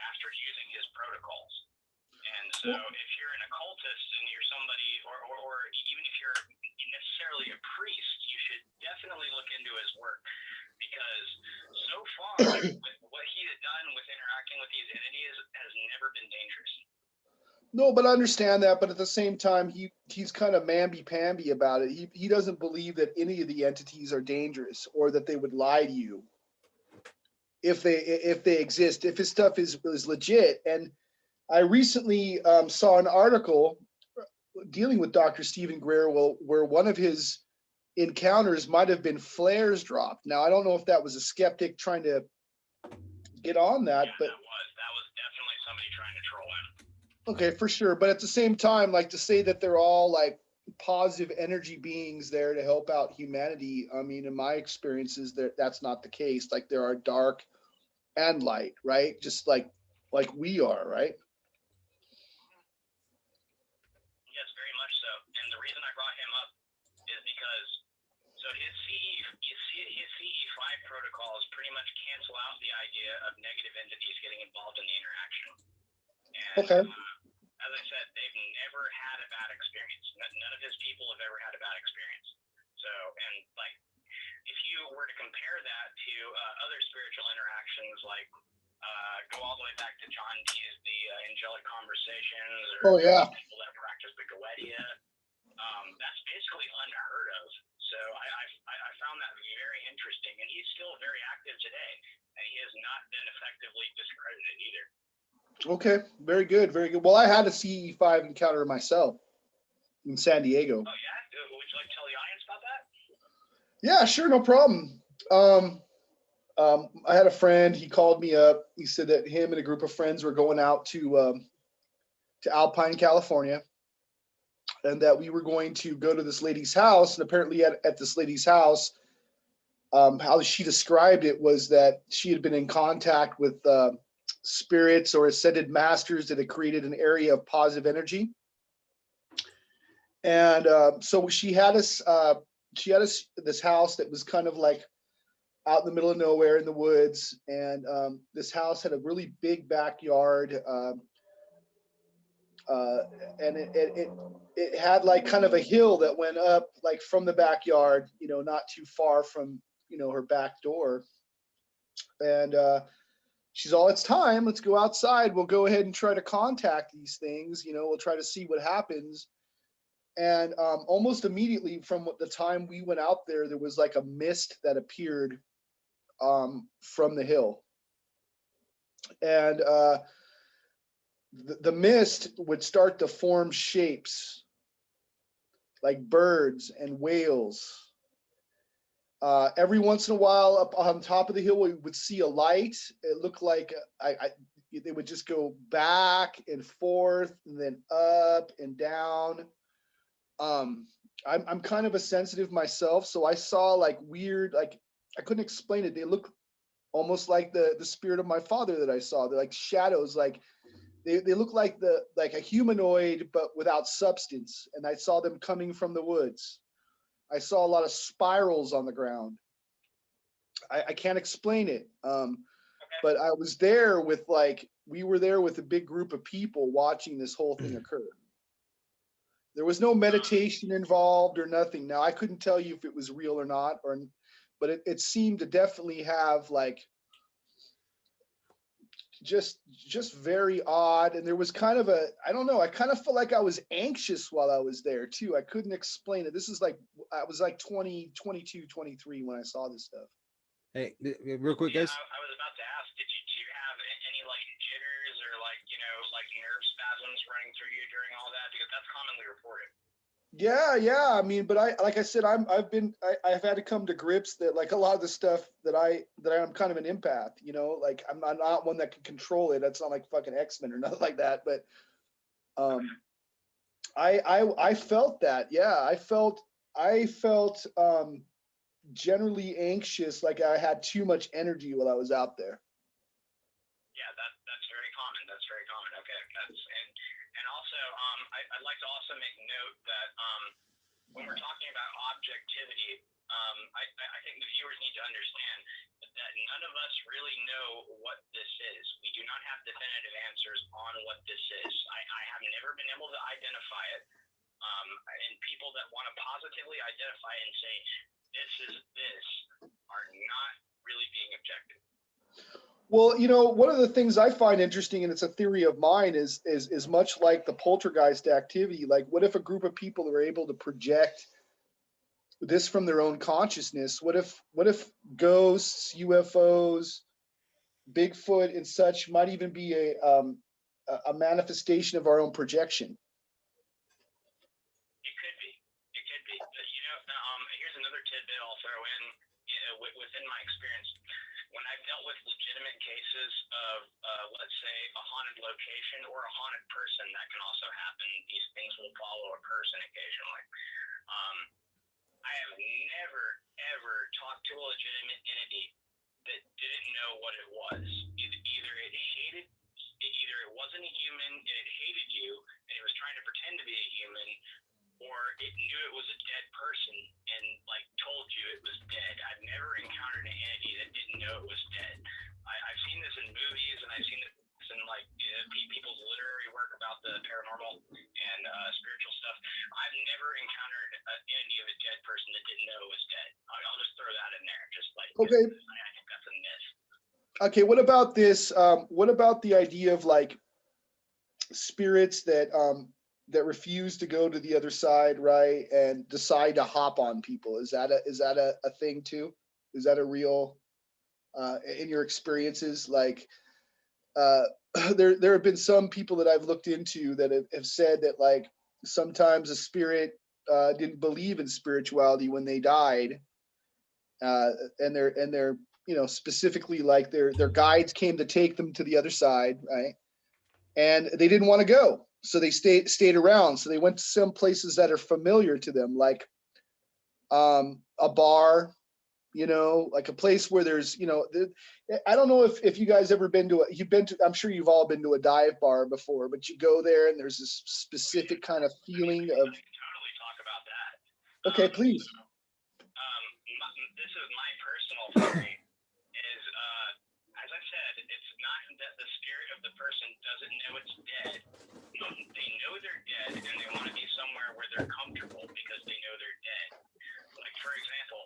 Speaker 4: after using his protocols. And so if you're an occultist and you're somebody, or even if you're necessarily a priest, you should definitely look into his work, because so far, what he has done with interacting with these entities has never been dangerous.
Speaker 2: No, but I understand that. But at the same time, he's kind of mamby-pamby about it. He doesn't believe that any of the entities are dangerous or that they would lie to you if they exist. If his stuff is legit. And I recently saw an article dealing with Dr. Stephen Greer, where one of his encounters might have been flares dropped. Now, I don't know if that was a skeptic trying to get on that, but
Speaker 4: that was definitely somebody trying to troll him.
Speaker 2: Okay, for sure. But at the same time, like to say that they're all like positive energy beings there to help out humanity. I mean, in my experiences, that's not the case. Like there are dark and light, right? Just like we are, right?
Speaker 4: Yes, very much so. And the reason I brought him up is because his CE5 protocols pretty much cancel out the idea of negative entities getting involved in the interaction. And,
Speaker 2: okay.
Speaker 4: As I said, they've never had a bad experience. None of his people have ever had a bad experience. So, and like, if you were to compare that to other spiritual interactions, like go all the way back to John Dee's The Angelic Conversations, or people that practice the Goetia, that's basically unheard of. So I found that very interesting, and he's still very active today, and he has not been effectively discredited either.
Speaker 2: Okay, very good, very good. Well, I had a CE5 encounter myself in San Diego.
Speaker 4: Oh yeah? Would you like to tell the audience about that?
Speaker 2: Yeah, sure, no problem. I had a friend, he called me up. He said that him and a group of friends were going out to Alpine, California, and that we were going to go to this lady's house. And apparently at this lady's house, how she described it was that she had been in contact with spirits or ascended masters that had created an area of positive energy. And so she had us this house that was kind of like, out in the middle of nowhere in the woods. And this house had a really big backyard. And it had like kind of a hill that went up like from the backyard, you know, not too far from, you know, her back door. And she's all, it's time, let's go outside. We'll go ahead and try to contact these things, you know, we'll try to see what happens. And almost immediately from the time we went out there, there was like a mist that appeared from the hill. And the mist would start to form shapes like birds and whales. Every once in a while up on top of the hill, we would see a light. It looked like they would just go back and forth and then up and down. I'm kind of a sensitive myself, so I saw like weird, like I couldn't explain it. They look almost like the spirit of my father that I saw. They're like shadows, like they look like a humanoid but without substance. And I saw them coming from the woods. I saw a lot of spirals on the ground. I can't explain it. But I was there with we were there with a big group of people watching this whole thing occur. There was no meditation involved or nothing. Now I couldn't tell you if it was real or not, but it seemed to definitely have like just very odd. And there was kind of I don't know, I kind of felt like I was anxious while I was there too. I couldn't explain it. This is like, I was like 20, 22, 23 when I saw this stuff.
Speaker 1: Hey, real quick, guys.
Speaker 4: I was about to ask, do you have any like jitters or like, you know, like nerve spasms running through you during all that? Because that's commonly reported.
Speaker 2: Yeah. I mean, but like I said, I've had to come to grips that like a lot of the stuff that I'm kind of an empath, you know, like I'm not one that can control it. That's not like fucking X-Men or nothing like that. But I felt that. Yeah, I felt generally anxious, like I had too much energy while I was out there.
Speaker 4: Yeah, that's very common. That's very common. Okay, and also I'd like to also make note that when we're talking about objectivity, I think the viewers need to understand that none of us really know what this is. We do not have definitive answers on what this is. I have never been able to identify it. And people that want to positively identify and say this is this are not really being objective.
Speaker 2: Well, you know, one of the things I find interesting, and it's a theory of mine, is much like the poltergeist activity. Like, what if a group of people are able to project this from their own consciousness? What if ghosts, UFOs, Bigfoot, and such might even be a manifestation of our own projection?
Speaker 4: It could be. But, you know, here's another tidbit I'll throw in. Within my experience, when I've dealt with legitimate cases of, let's say, a haunted location or a haunted person, that can also happen. These things will follow a person occasionally. I have never, ever talked to a legitimate entity that didn't know what it was. Either it wasn't a human, it hated you, and it was trying to pretend to be a human, or it knew it was a dead person and like told you it was dead. I've never encountered an entity that didn't know it was dead. I've seen this in movies, and I've seen this in like people's literary work about the paranormal and spiritual stuff. I've never encountered an entity of a dead person that didn't know it was dead. I'll just throw that in there, just like
Speaker 2: okay.
Speaker 4: I think that's a myth.
Speaker 2: Okay, what about this? What about the idea of like spirits that refuse to go to the other side, right, and decide to hop on people? Is that a thing too? Is that a real in your experiences? Like there have been some people that I've looked into that have said that like sometimes a spirit didn't believe in spirituality when they died, and they're you know, specifically like their guides came to take them to the other side, right, and they didn't want to go. So they stayed around. So they went to some places that are familiar to them, like a bar, you know, like a place where there's, you know, I don't know if you guys ever been to I'm sure you've all been to a dive bar before, but you go there and there's this specific kind of feeling of.
Speaker 4: I can totally talk about that.
Speaker 2: Okay, please.
Speaker 4: This is my personal myself theory is, as I said, it's not that the spirit of the person doesn't know it's dead. They know they're dead, and they want to be somewhere where they're comfortable because they know they're dead. Like, for example,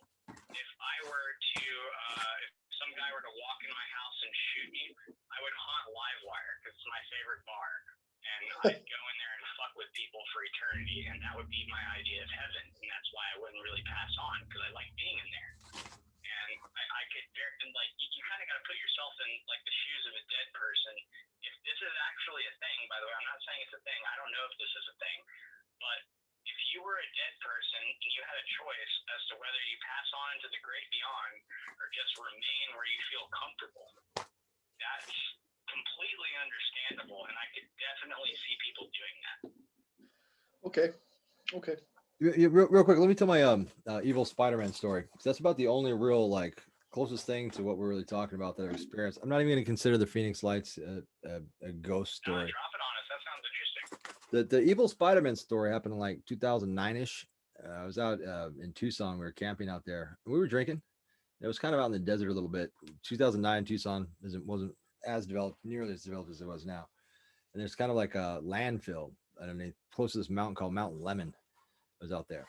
Speaker 4: if I were to, if some guy were to walk in my house and shoot me, I would haunt Livewire because it's my favorite bar. And I'd go in there and fuck with people for eternity, and that would be my idea of heaven. And that's why I wouldn't really pass on, because I like being in there. And I could bear, and like, you kind of got to put yourself in like the shoes of a dead person. If this is actually a thing, by the way, I'm not saying it's a thing. I don't know if this is a thing, but if you were a dead person and you had a choice as to whether you pass on into the great beyond or just remain where you feel comfortable, that's completely understandable, and I could definitely see people doing that.
Speaker 2: Okay.
Speaker 1: Real quick, let me tell my evil Spider-Man story, because that's about the only real like closest thing to what we're really talking about that I've experienced. I'm not even going to consider the Phoenix Lights a ghost story.
Speaker 4: Drop it on us. That sounds interesting.
Speaker 1: The evil Spider-Man story happened in like 2009ish. I was out in Tucson. We were camping out there. We were drinking. It was kind of out in the desert a little bit. 2009 Tucson wasn't as developed, nearly as developed as it was now. And there's kind of like a landfill underneath, close to this mountain called Mountain Lemon. I was out there,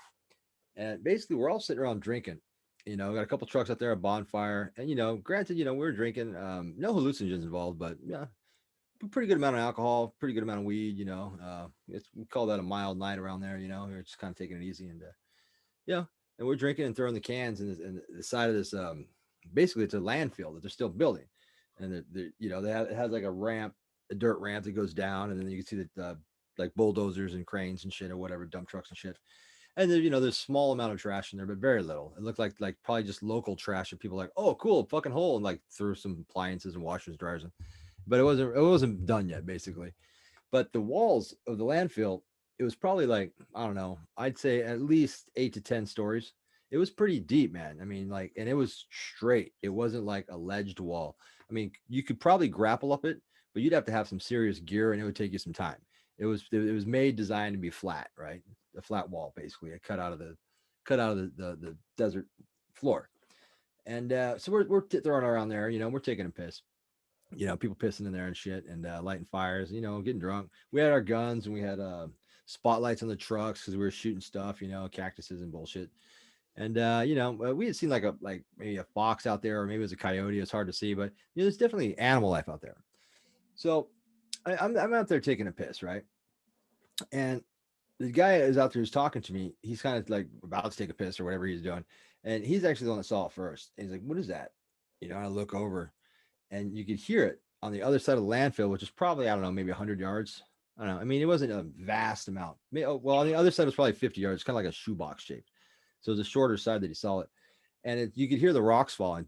Speaker 1: and basically we're all sitting around drinking. You know, got a couple trucks out there, a bonfire, and granted, we were drinking. No hallucinogens involved, but yeah, pretty good amount of alcohol, pretty good amount of weed. We call that a mild night around there. We're just kind of taking it easy, and and we're drinking and throwing the cans in the side of this. Basically, it's a landfill that they're still building, and it has like a dirt ramp that goes down, and then you can see the like bulldozers and cranes and shit or whatever, dump trucks and shit. And then, there's a small amount of trash in there, but very little. It looked like probably just local trash that people like, oh, cool, fucking hole, and like threw some appliances and washers, dryers in. But it wasn't done yet, basically. But the walls of the landfill, it was probably like, I don't know, I'd say at least 8 to 10 stories. It was pretty deep, man. I mean, like, and it was straight. It wasn't like a ledged wall. I mean, you could probably grapple up it, but you'd have to have some serious gear, and it would take you some time. It was designed to be flat, right? A flat wall, basically, cut out of the desert floor. And so we're throwing around there, we're taking a piss, people pissing in there and shit, and lighting fires, getting drunk. We had our guns, and we had spotlights on the trucks because we were shooting stuff, cactuses and bullshit. And we had seen like maybe a fox out there, or maybe it was a coyote. It's hard to see, but there's definitely animal life out there. So I'm out there taking a piss, right? And the guy is out there who's talking to me. He's kind of like about to take a piss or whatever he's doing. And he's actually the one that saw it first. And he's like, what is that? I look over, and you could hear it on the other side of the landfill, which is probably, I don't know, maybe 100 yards. I don't know. I mean, it wasn't a vast amount. Well, on the other side was probably 50 yards, kind of like a shoebox shaped. So it was a shorter side that he saw it. And you could hear the rocks falling,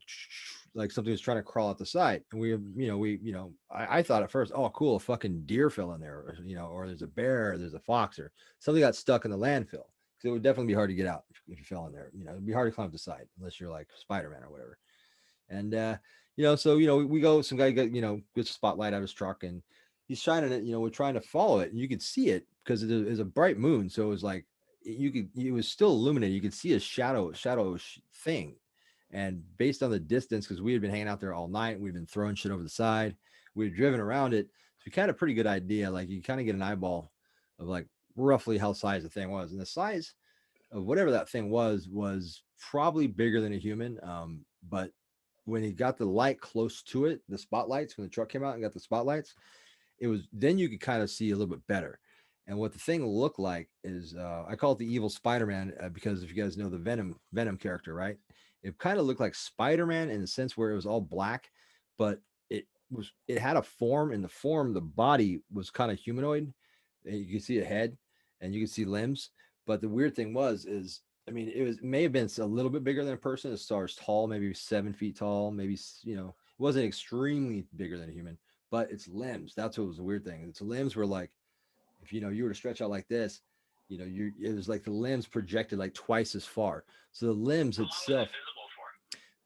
Speaker 1: like something was trying to crawl out the side. And I thought at first, oh, cool, a fucking deer fell in there, or there's a bear, or there's a fox, or something got stuck in the landfill. Because it would definitely be hard to get out if you fell in there. It'd be hard to climb up the side unless you're like Spider-Man or whatever. And so we go. Some guy gets a spotlight out of his truck, and he's shining it. We're trying to follow it, and you could see it because it is a bright moon. So it was like it was still illuminated. You could see a shadow thing. And based on the distance, because we had been hanging out there all night, we've been throwing shit over the side, we'd driven around it. So we kind of pretty good idea. Like, you kind of get an eyeball of like roughly how size the thing was. And the size of whatever that thing was probably bigger than a human. But when he got the light close to it, the spotlights, when the truck came out and got the spotlights, then you could kind of see a little bit better. And what the thing looked like is, I call it the evil Spider-Man, because if you guys know the Venom character, right? It kind of looked like Spider-Man in the sense where it was all black, but it had a form, and the body was kind of humanoid. And you could see a head, and you could see limbs. But the weird thing it may have been a little bit bigger than a person, as far as tall, maybe 7 feet tall, maybe, it wasn't extremely bigger than a human, but its limbs, that's what was the weird thing. Its limbs were like, if you were to stretch out like this, it was like the limbs projected like twice as far. So the limbs itself,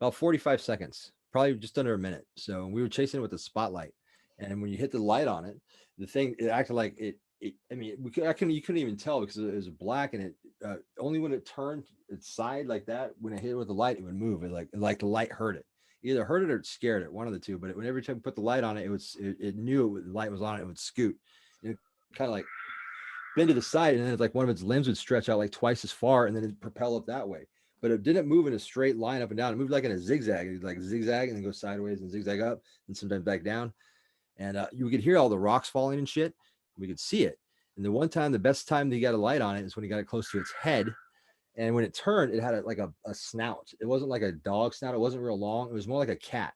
Speaker 1: about 45 seconds, probably just under a minute. So we were chasing it with a spotlight, and when you hit the light on it, the thing, it acted like you couldn't even tell because it was black, and only when it turned its side like that, when it hit it with the light, it would move. It like the light hurt it. Either hurt it or it scared it, one of the two. But every time you put the light on it, it knew the light was on it. It would scoot. It kind of like bend to the side, and then it's like one of its limbs would stretch out like twice as far, and then it'd propel up that way. But it didn't move in a straight line up and down. It moved like in a zigzag. It'd like zigzag and then go sideways and zigzag up and sometimes back down. And you could hear all the rocks falling and shit. We could see it. And the best time that you got a light on it is when you got it close to its head. And when it turned, it had a snout. It wasn't like a dog snout. It wasn't real long. It was more like a cat,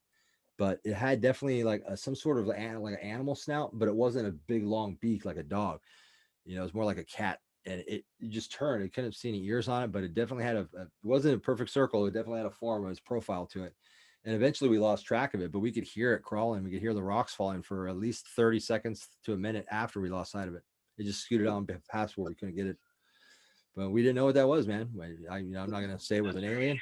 Speaker 1: but it had definitely like some sort of like an animal snout, but it wasn't a big long beak like a dog. You know, it was more like a cat. And it just turned. It couldn't see any ears on it, but it definitely had it wasn't a perfect circle. It definitely had a form of its profile to it. And eventually we lost track of it, but we could hear it crawling. We could hear the rocks falling for at least 30 seconds to a minute after we lost sight of it. It just scooted on past where we couldn't get it. But we didn't know what that was, man. I'm not going to say it was an alien.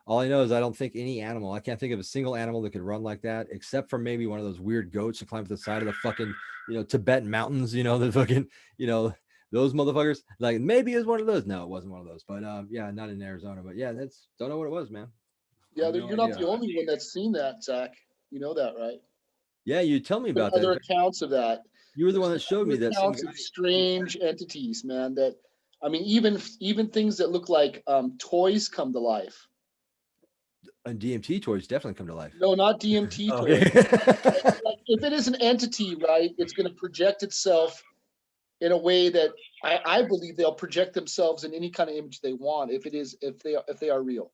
Speaker 1: All I know is I don't think any animal, I can't think of a single animal that could run like that, except for maybe one of those weird goats that climb to the side of the fucking, Tibetan mountains, the fucking, those motherfuckers. Like maybe it was one of those. No, it wasn't one of those. But yeah, not in Arizona. But yeah, don't know what it was, man.
Speaker 2: Yeah, you're not the only one that's seen that, Zach. You know that, right?
Speaker 1: Yeah, you tell me about
Speaker 2: other
Speaker 1: that.
Speaker 2: accounts of that.
Speaker 1: You were the one that showed me that.
Speaker 2: Accounts of strange entities, man. That, I mean, even things that look like toys come to life.
Speaker 1: And DMT toys definitely come to life.
Speaker 2: No, not DMT toys.
Speaker 1: Okay.
Speaker 2: Like, if it is an entity, right, it's going to project itself in a way that I believe they'll project themselves in any kind of image they want. If they are real,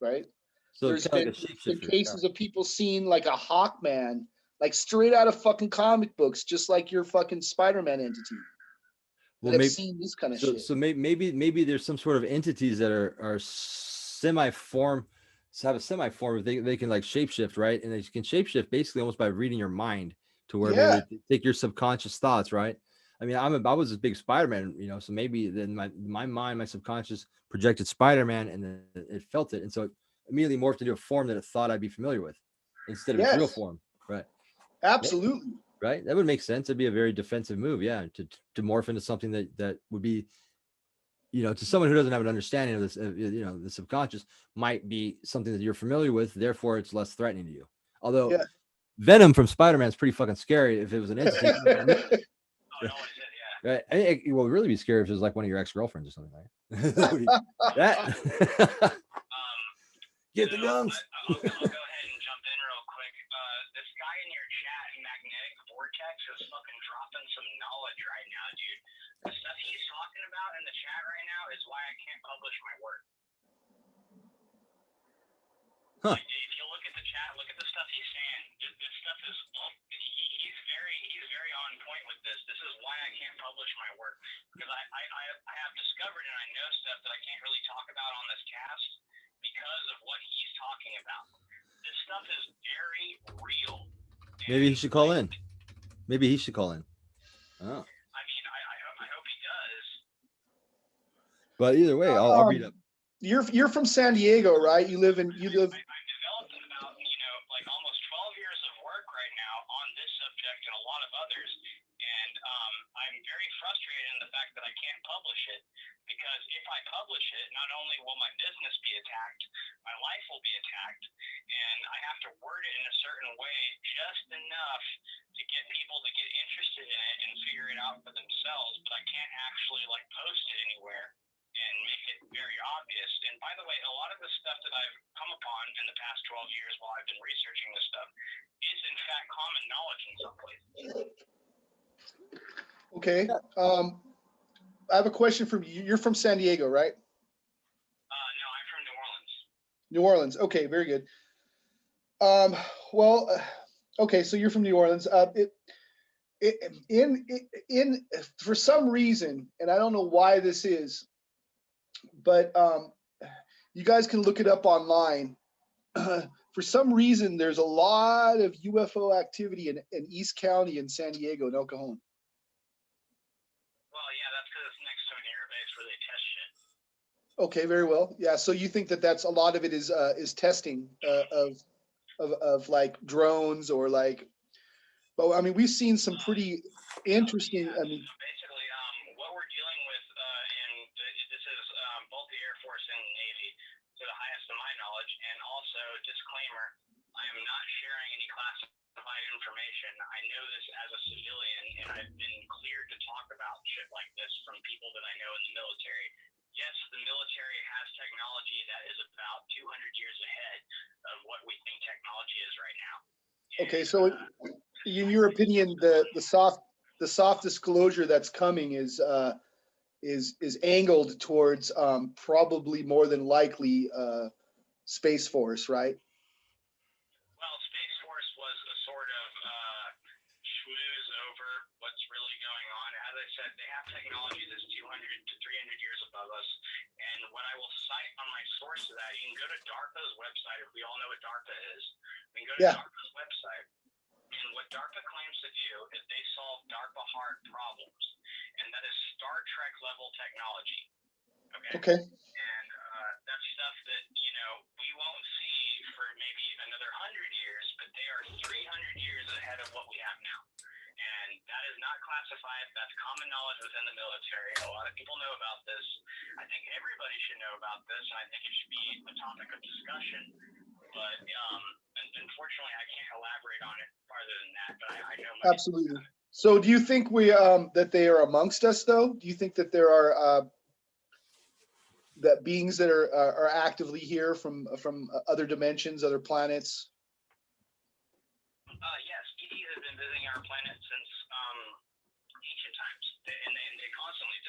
Speaker 2: right?
Speaker 1: So
Speaker 2: there's been cases of people seeing like a Hawkman, like straight out of fucking comic books, just like your fucking Spider-Man entity. Well, maybe seen this kind of shit.
Speaker 1: So maybe there's some sort of entities that are semi-form, have a semi-form. They can like shapeshift, right? And they can shapeshift basically almost by reading your mind to where maybe they take your subconscious thoughts, right? I mean, I was a big Spider-Man, so maybe then my mind, my subconscious projected Spider-Man, and then it felt it, and so it immediately morphed into a form that it thought I'd be familiar with instead of its real form, right?
Speaker 2: Absolutely.
Speaker 1: Right, that would make sense. It'd be a very defensive move, yeah, to morph into something that would be, to someone who doesn't have an understanding of this, the subconscious might be something that you're familiar with, therefore it's less threatening to you. Although Venom from Spider-Man is pretty fucking scary if it was an entity. Right. It will really be scary if it was like one of your ex-girlfriends or something like that. Get the guns.
Speaker 4: I'll go ahead and jump in real quick. This guy in your chat, Magnetic Vortex, is fucking dropping some knowledge right now, dude. The stuff he's talking about in the chat right now is why I can't publish my work. Huh. Like, if you look at the chat, look at the stuff he's saying. This stuff is he's very on point with this. This is why I can't publish my work, because I have discovered and I know stuff that I can't really talk about on this cast because of what he's talking about. This stuff is very real.
Speaker 1: Maybe he should call in. Oh.
Speaker 4: I mean, I hope he does.
Speaker 1: But either way, I'll read up.
Speaker 2: You're from San Diego, right? You live.
Speaker 4: I've developed about like almost 12 years of work right now on this subject and a lot of others, and I'm very frustrated in the fact that I can't publish it, because if I publish it, not only will my business be attacked, my life will be attacked, and I have to word it in a certain way just enough to get people to get interested in it and figure it out for themselves, but I can't actually like post it anywhere and make it very obvious. And by the way, a lot of the stuff that I've come upon in the past 12 years while I've been researching this stuff is in fact common knowledge in some places.
Speaker 2: Okay. I have a question for you. You're from San Diego, right?
Speaker 4: No, I'm from New Orleans.
Speaker 2: New Orleans. Okay, very good. Okay, so you're from New Orleans. For some reason, and I don't know why this is, but you guys can look it up online. For some reason, there's a lot of UFO activity in East County in San Diego and El Cajon.
Speaker 4: Well, yeah, that's because it's next to an air base where they test shit.
Speaker 2: Okay, very well. Yeah, so you think that's a lot of it is testing of like drones or like, but I mean, we've seen some pretty interesting. I mean,
Speaker 4: so basically, what we're dealing with, and this is both the Air Force and the Navy, to the highest of my knowledge. And also, disclaimer, I am not sharing any classified information. I know this as a civilian, and I've been cleared to talk about shit like this from people that I know in the military. Yes, the military has technology that is about 200 years ahead of what we think technology is right now.
Speaker 2: Okay, so in your opinion, the soft disclosure that's coming is angled towards probably more than likely Space Force, right?
Speaker 4: Well, Space Force was a sort of schmooze over what's really going on. As I said, they have technology that's 200 to 300 years above us. And what I will cite on my source of that, you can go to DARPA's website, if we all know what DARPA is. We can go to DARPA's website. And what DARPA claims to do is they solve DARPA hard problems. And that is Star Trek level technology. Okay. And that's stuff that, you know, we won't see for maybe another 100 years, but they are 300 years ahead of what we have now. And that is not classified. That's common knowledge within the military. A lot of people know about this. I think everybody should know about this, and I think it should be a topic of discussion. But unfortunately, I can't elaborate on it farther than that. But I know.
Speaker 2: Absolutely. So, do you think that they are amongst us, though? Do you think that there are that beings that are actively here from other dimensions, other planets?
Speaker 4: Yes, ETs have been visiting our planet since ancient times, and they constantly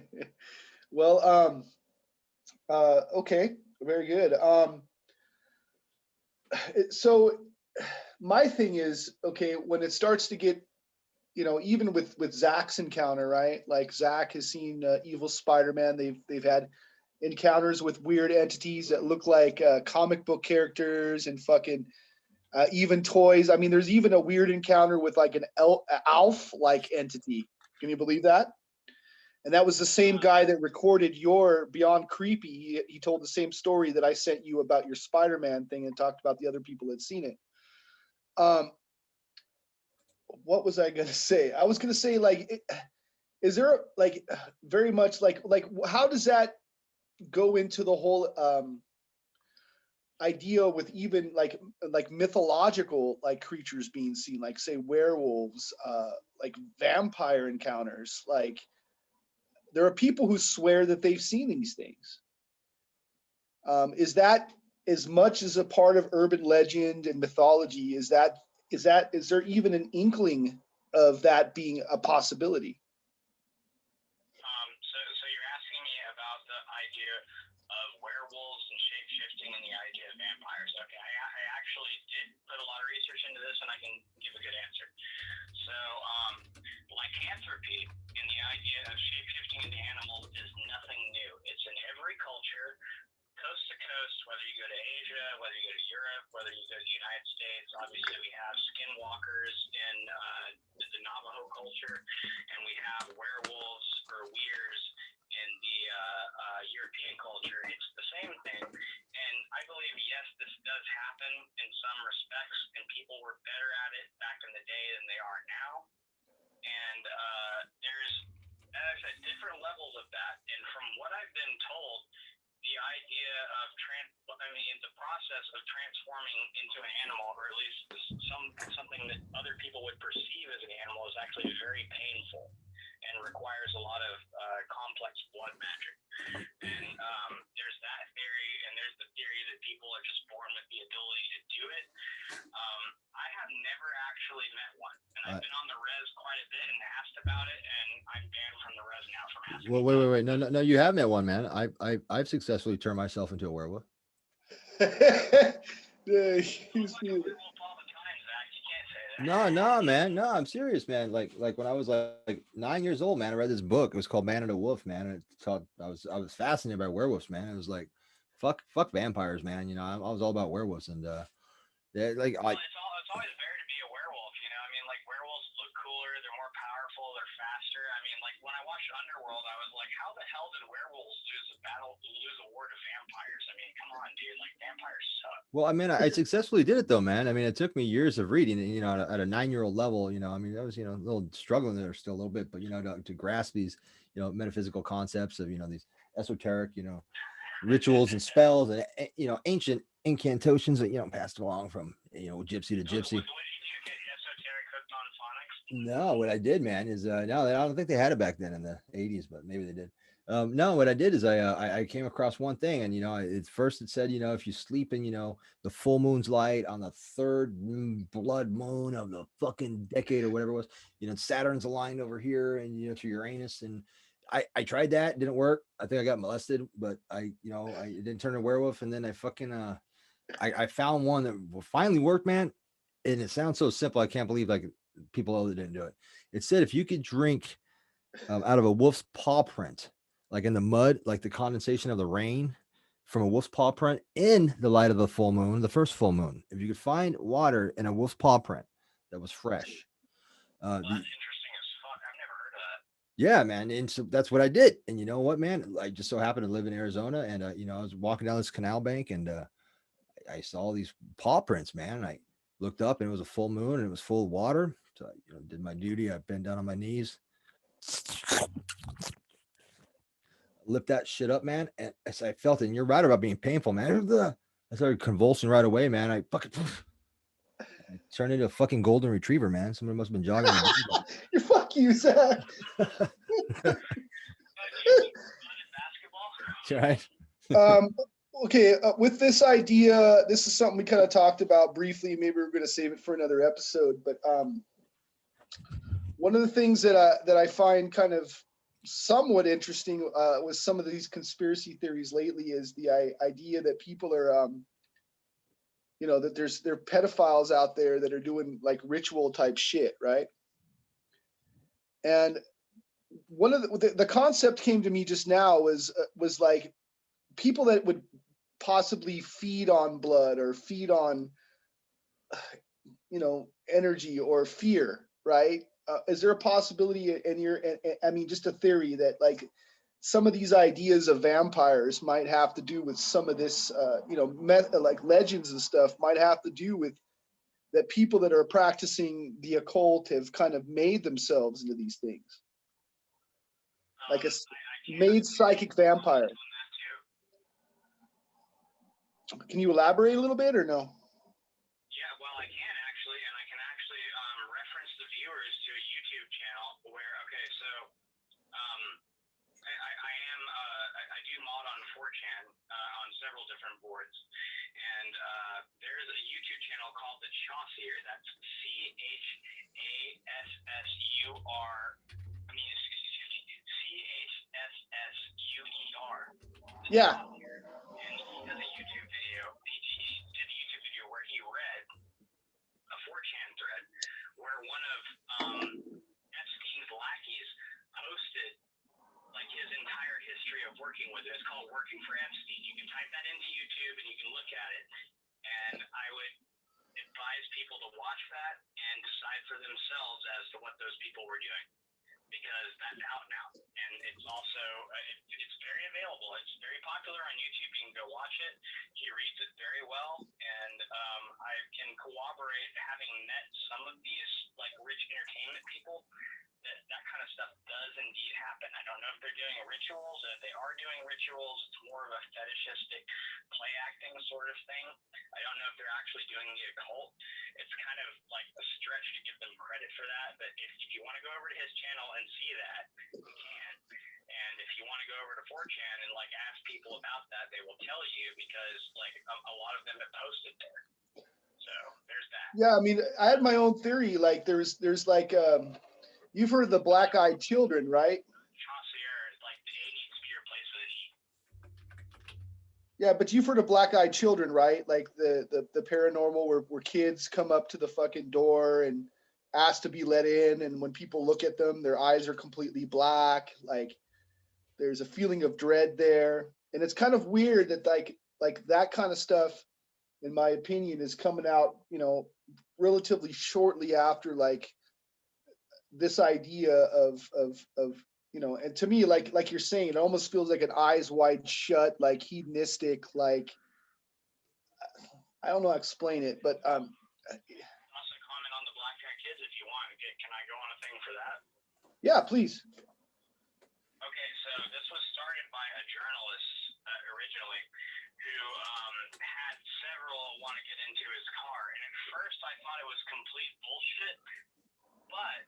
Speaker 4: visit.
Speaker 2: Well, okay, very good. So my thing is, okay, when it starts to get, you know, even with Zach's encounter, right? Like Zach has seen evil Spider-Man. They've had encounters with weird entities that look like comic book characters and fucking even toys. I mean, there's even a weird encounter with like an Alf-like entity. Can you believe that? And that was the same guy that recorded your Beyond Creepy. He told the same story that I sent you about your Spider-Man thing and talked about the other people that seen it. What was I going to say? I was going to say, like, is there like very much like how does that go into the whole idea with even like mythological like creatures being seen, like say werewolves, like vampire encounters? Like there are people who swear that they've seen these things. Is that as much as a part of urban legend and mythology? Is there even an inkling of that being a possibility?
Speaker 4: So you're asking me about the idea of werewolves and shape-shifting and the idea of vampires. Okay, I actually did put a lot of research into this, and I can give a good answer. So lycanthropy and the idea of shape-shifting into animals is nothing new. It's in every culture, coast to coast, whether you go to Asia, whether you go to Europe, whether you go to the United States. Obviously, we have skinwalkers in the Navajo culture, and we have werewolves or weirs in the European culture. It's the same thing. And I believe, yes, this does happen in some respects, and people were better at it back in the day than they are now. And there's, as I said, different levels of that. And from what I've been told, the idea of the process of transforming into an animal, or at least something that other people would perceive as an animal, is actually very painful and requires a lot of complex blood magic. And there's that theory, and there's the theory that people are just born with the ability to do it. I have never actually met one, and I've been on the res quite a bit and asked about it, and I'm banned from the res now from asking.
Speaker 1: Well, wait. No, you have met one, man. I've successfully turned myself into a werewolf. No, man. No, I'm serious, man. Like when I was like 9 years old, man, I read this book. It was called Man and a Wolf, man. And it taught I was fascinated by werewolves, man. It was like, fuck vampires, man. You know, I was all about werewolves, and they're like
Speaker 4: Well, it's always better to be a werewolf, you know. I mean, like werewolves look cooler, they're more powerful, they're faster. I mean, like when I watched Underworld, I was like, how the hell did werewolves lose a war to vampires? I mean, come on, dude. Like vampires suck.
Speaker 1: Well, I mean, I successfully did it though, man. I mean, it took me years of reading, you know, at a 9-year-old level, you know, I mean, I was, you know, a little struggling there still a little bit, but, you know, to grasp these, you know, metaphysical concepts of, you know, these esoteric, you know, rituals and spells and, you know, ancient incantations that, you know, passed along from, you know, gypsy to gypsy.
Speaker 4: What did you get esoteric hooked on phonics?
Speaker 1: No, what I did, man, is no, I don't think they had it back then in the 80s, but maybe they did. No, what I did is I came across one thing, and you know, it said, you know, if you sleep in, you know, the full moon's light on the third blood moon of the fucking decade or whatever it was, you know, Saturn's aligned over here, and you know, to Uranus, and I tried that, didn't work. I think I got molested, but I didn't turn a werewolf, and then I fucking I found one that finally worked, man, and it sounds so simple. I can't believe like people that didn't do it. It said if you could drink out of a wolf's paw print, like in the mud, like the condensation of the rain from a wolf's paw print in the light of the full moon, the first full moon, if you could find water in a wolf's paw print that was fresh.
Speaker 4: Well, that's interesting as fuck. I've never heard of that.
Speaker 1: Yeah, man. And so that's what I did. And you know what, man? I just so happened to live in Arizona, and you know, I was walking down this canal bank, and I saw these paw prints, man. And I looked up, and it was a full moon, and it was full of water. So I, you know, did my duty. I bent down on my knees, lift that shit up, man. And as I felt it, and you're right about being painful, man. I started convulsing right away, man. I turned into a fucking golden retriever, man. Somebody must have been jogging.
Speaker 2: You fuck you, Zach.
Speaker 1: Right.
Speaker 2: Okay, with this idea, this is something we kind of talked about briefly. Maybe we're going to save it for another episode. But one of the things that I find kind of somewhat interesting with some of these conspiracy theories lately is the idea that people are, you know, that there are pedophiles out there that are doing like ritual type shit, right? And one of the concept came to me just now was like people that would possibly feed on blood or feed on, you know, energy or fear, right? Is there a possibility I mean, just a theory that like some of these ideas of vampires might have to do with some of this, you know, like legends and stuff might have to do with that people that are practicing the occult have kind of made themselves into these things, like a made psychic vampire. Can you elaborate a little bit or no?
Speaker 4: Yeah, well, I can actually, and I can actually reference the viewers to a YouTube channel where, okay, so I do mod on 4chan on several different boards, and there's a YouTube channel called the Chaucer. That's CHASSUR. I mean, CHSSUER.
Speaker 2: Yeah.
Speaker 4: And he does a YouTube video. He did a YouTube video where he read a 4chan thread where one of Epstein's lackeys posted like his entire history of working with it. It's called Working for Epstein. You can type that into YouTube and you can look at it. And I would advise people to watch that and decide for themselves as to what those people were doing, because that's out now, and it's also it's very available. It's very popular on YouTube. You can go watch it. He reads it very well, and I can corroborate, having met some of these like rich entertainment people, that kind of stuff does indeed happen. I don't know if they're doing rituals. If they are doing rituals, it's more of a fetishistic play acting sort of thing. I don't know if they're actually doing the occult. It's kind of like a stretch to give them credit for that. But if you want to go over to his channel and see that, you can. And if you want to go over to 4chan and like ask people about that, they will tell you, because like a lot of them have posted there. So there's that.
Speaker 2: Yeah, I mean, I had my own theory. Like there's like you've heard of the black-eyed children, right?
Speaker 4: Chaucer, like the A needs to be replaced with an E.
Speaker 2: Yeah, but you've heard of black-eyed children, right? Like the paranormal where kids come up to the fucking door and ask to be let in, and when people look at them, their eyes are completely black. Like there's a feeling of dread there. And it's kind of weird that like that kind of stuff, in my opinion, is coming out, you know, relatively shortly after like this idea of and to me, like you're saying, it almost feels like an eyes wide shut, like hedonistic, like I don't know how to explain it, but
Speaker 4: Also comment on the Blackjack Kids if you want. Can I go on a thing for that?
Speaker 2: yeah, please.
Speaker 4: Okay, so this was started by a journalist originally who had several want to get into his car, and at first I thought it was complete bullshit, but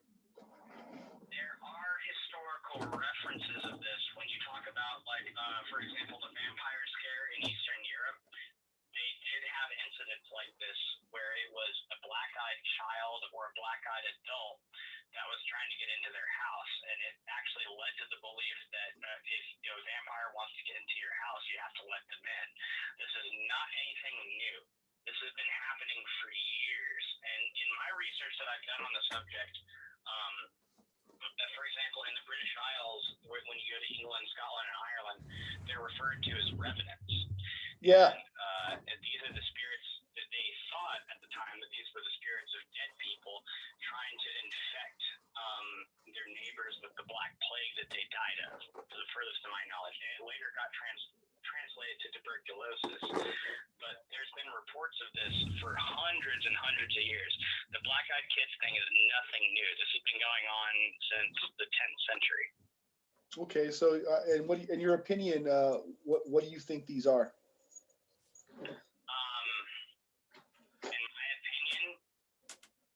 Speaker 4: there are historical references of this when you talk about, like, for example, the vampire scare in Eastern Europe. They did have incidents like this where it was a black-eyed child or a black-eyed adult that was trying to get into their house, and it actually led to the belief that if a vampire wants to get into your house, you have to let them in. This is not anything new. This has been happening for years, and in my research that I've done on the subject, for example, in the British Isles, when you go to England, Scotland, and Ireland, they're referred to as revenants.
Speaker 2: Yeah.
Speaker 4: And these are the spirits that they thought at the time that these were the spirits of dead people trying to infect their neighbors with the black plague that they died of, to the furthest of my knowledge. And it later got translated to tuberculosis. But there's been reports of this for hundreds and hundreds of years. The black-eyed kids thing is nothing new. This has been going on since the 10th century.
Speaker 2: Okay, so and what, in your opinion, what do you think these are?
Speaker 4: In my opinion,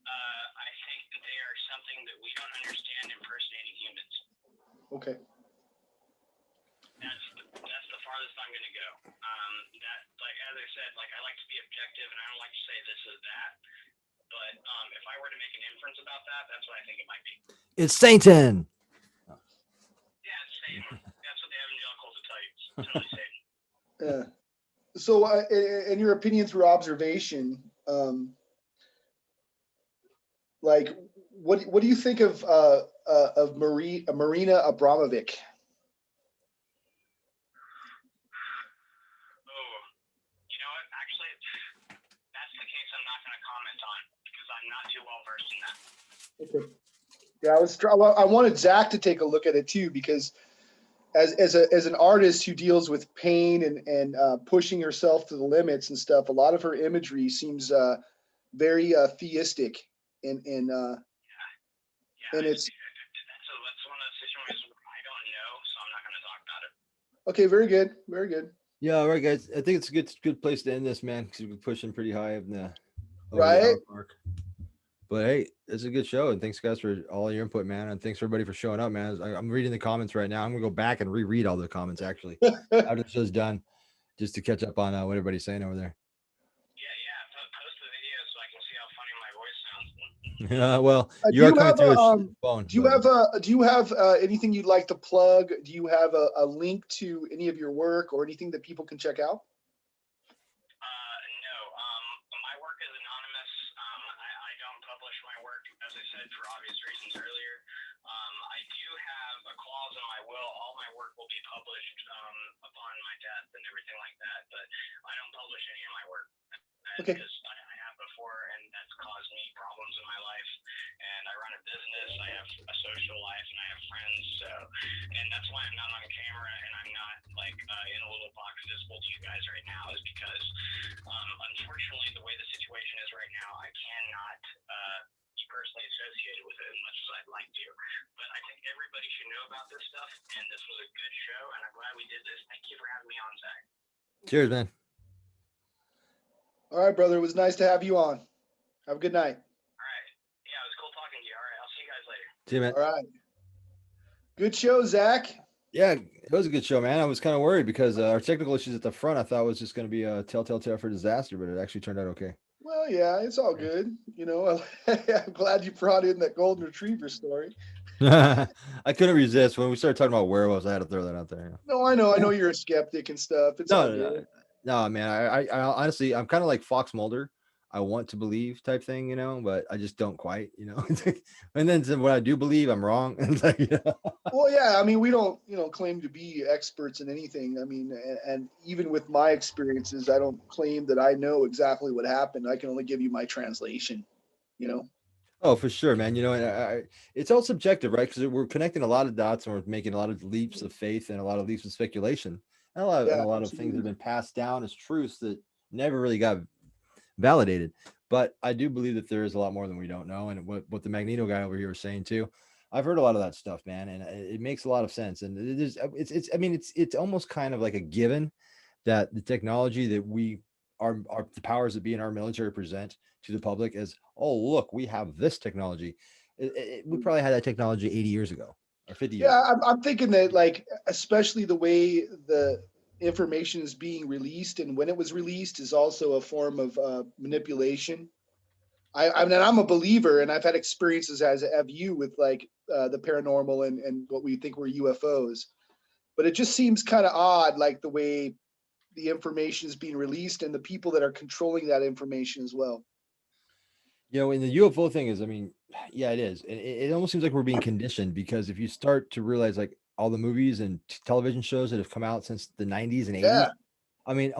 Speaker 4: I think that they are something that we don't understand impersonating humans.
Speaker 2: Okay.
Speaker 4: That's the farthest I'm going to go. That, like, as I said, like, I like to be objective, and I don't like to say this is that. But if I were to make an inference about that, that's what I think it might be.
Speaker 1: It's Satan.
Speaker 4: Yeah, it's Satan. That's what the evangelicals will tell you. It's totally Satan.
Speaker 2: Yeah. So, in your opinion, through observation, like, what do you think of Marina Abramovic?
Speaker 4: Oh, you know what? Actually, that's the case I'm not going to comment on because I'm not too well versed in that.
Speaker 2: Okay. Yeah, I wanted Zach to take a look at it too, because as an artist who deals with pain and pushing herself to the limits and stuff, a lot of her imagery seems very theistic and it's
Speaker 4: That's one of those situations where I don't know, so I'm not going to talk about it.
Speaker 2: okay. Very good, very good.
Speaker 1: Yeah, all right, guys. I think it's a good place to end this, man, because we're pushing pretty high in the
Speaker 2: Right.
Speaker 1: hour mark. But hey, it's a good show, and thanks guys for all your input, man, and thanks everybody for showing up, man. I'm reading the comments right now. I'm gonna go back and reread all the comments actually after the show's done, just to catch up on what everybody's saying over there.
Speaker 4: Yeah. Post the video so I can see how funny my voice sounds.
Speaker 1: Well, you are coming through a phone.
Speaker 2: Do you have anything you'd like to plug? Do you have a link to any of your work or anything that people can check out?
Speaker 4: No. My work is anonymous. I don't publish my work, as I said, for obvious reasons earlier. I do have a clause in my will. All my work will be published upon my death and everything like that, but I don't publish any of my work.
Speaker 2: Okay.
Speaker 4: Because I have before, and that's caused me problems in my life. And I run a business, I have a social life, and I have friends. So, and that's why I'm not on camera and I'm not like in a little box visible to you guys right now, is because unfortunately the way the situation is right now, I cannot be personally associated with it as much as I'd like to. But I think everybody should know about this stuff, and this was a good show, and I'm glad we did this. Thank you for having me on, Zach.
Speaker 1: Cheers, man.
Speaker 2: All right, brother. It was nice to have you on. Have a good night.
Speaker 4: All right. Yeah, it was cool talking to you. All right, I'll see you guys later.
Speaker 1: See you, man.
Speaker 2: All right. Good show, Zach.
Speaker 1: Yeah, it was a good show, man. I was kind of worried because our technical issues at the front, I thought was just going to be a telltale tale for disaster, but it actually turned out okay.
Speaker 2: Well, yeah, it's all good. You know, I'm glad you brought in that golden retriever story.
Speaker 1: I couldn't resist when we started talking about werewolves. I had to throw that out there.
Speaker 2: No, I know you're a skeptic and stuff. It's all good.
Speaker 1: No, man. I honestly, I'm kind of like Fox Mulder. I want to believe type thing, you know, but I just don't quite, you know. And then when I do believe, I'm wrong. Like, you know.
Speaker 2: Well, yeah, I mean, we don't, claim to be experts in anything. I mean, and even with my experiences, I don't claim that I know exactly what happened. I can only give you my translation, you know.
Speaker 1: Oh, for sure, man. You know, and it's all subjective, right? Because we're connecting a lot of dots and we're making a lot of leaps of faith and a lot of leaps of speculation and
Speaker 2: Yeah,
Speaker 1: a lot of things that have been passed down as truths that never really got validated. But I do believe that there is a lot more than we don't know. And what the Magneto guy over here was saying too, I've heard a lot of that stuff, man, and it makes a lot of sense. And it is, it's I mean, it's almost kind of like a given that the technology that we are the powers that be in our military present to the public as, oh, look, we have this technology. We probably had that technology 80 years ago or 50 years
Speaker 2: yeah.
Speaker 1: ago.
Speaker 2: I'm thinking that, like, especially the way the information is being released and when it was released is also a form of manipulation. I mean, I'm a believer, and I've had experiences as have you with like the paranormal and what we think were UFOs. But it just seems kind of odd, like the way the information is being released and the people that are controlling that information as well.
Speaker 1: You know, and the UFO thing is, I mean, yeah, it is. And it almost seems like we're being conditioned because if you start to realize like all the movies and television shows that have come out since the 90s and 80s,
Speaker 2: Yeah,
Speaker 1: I mean,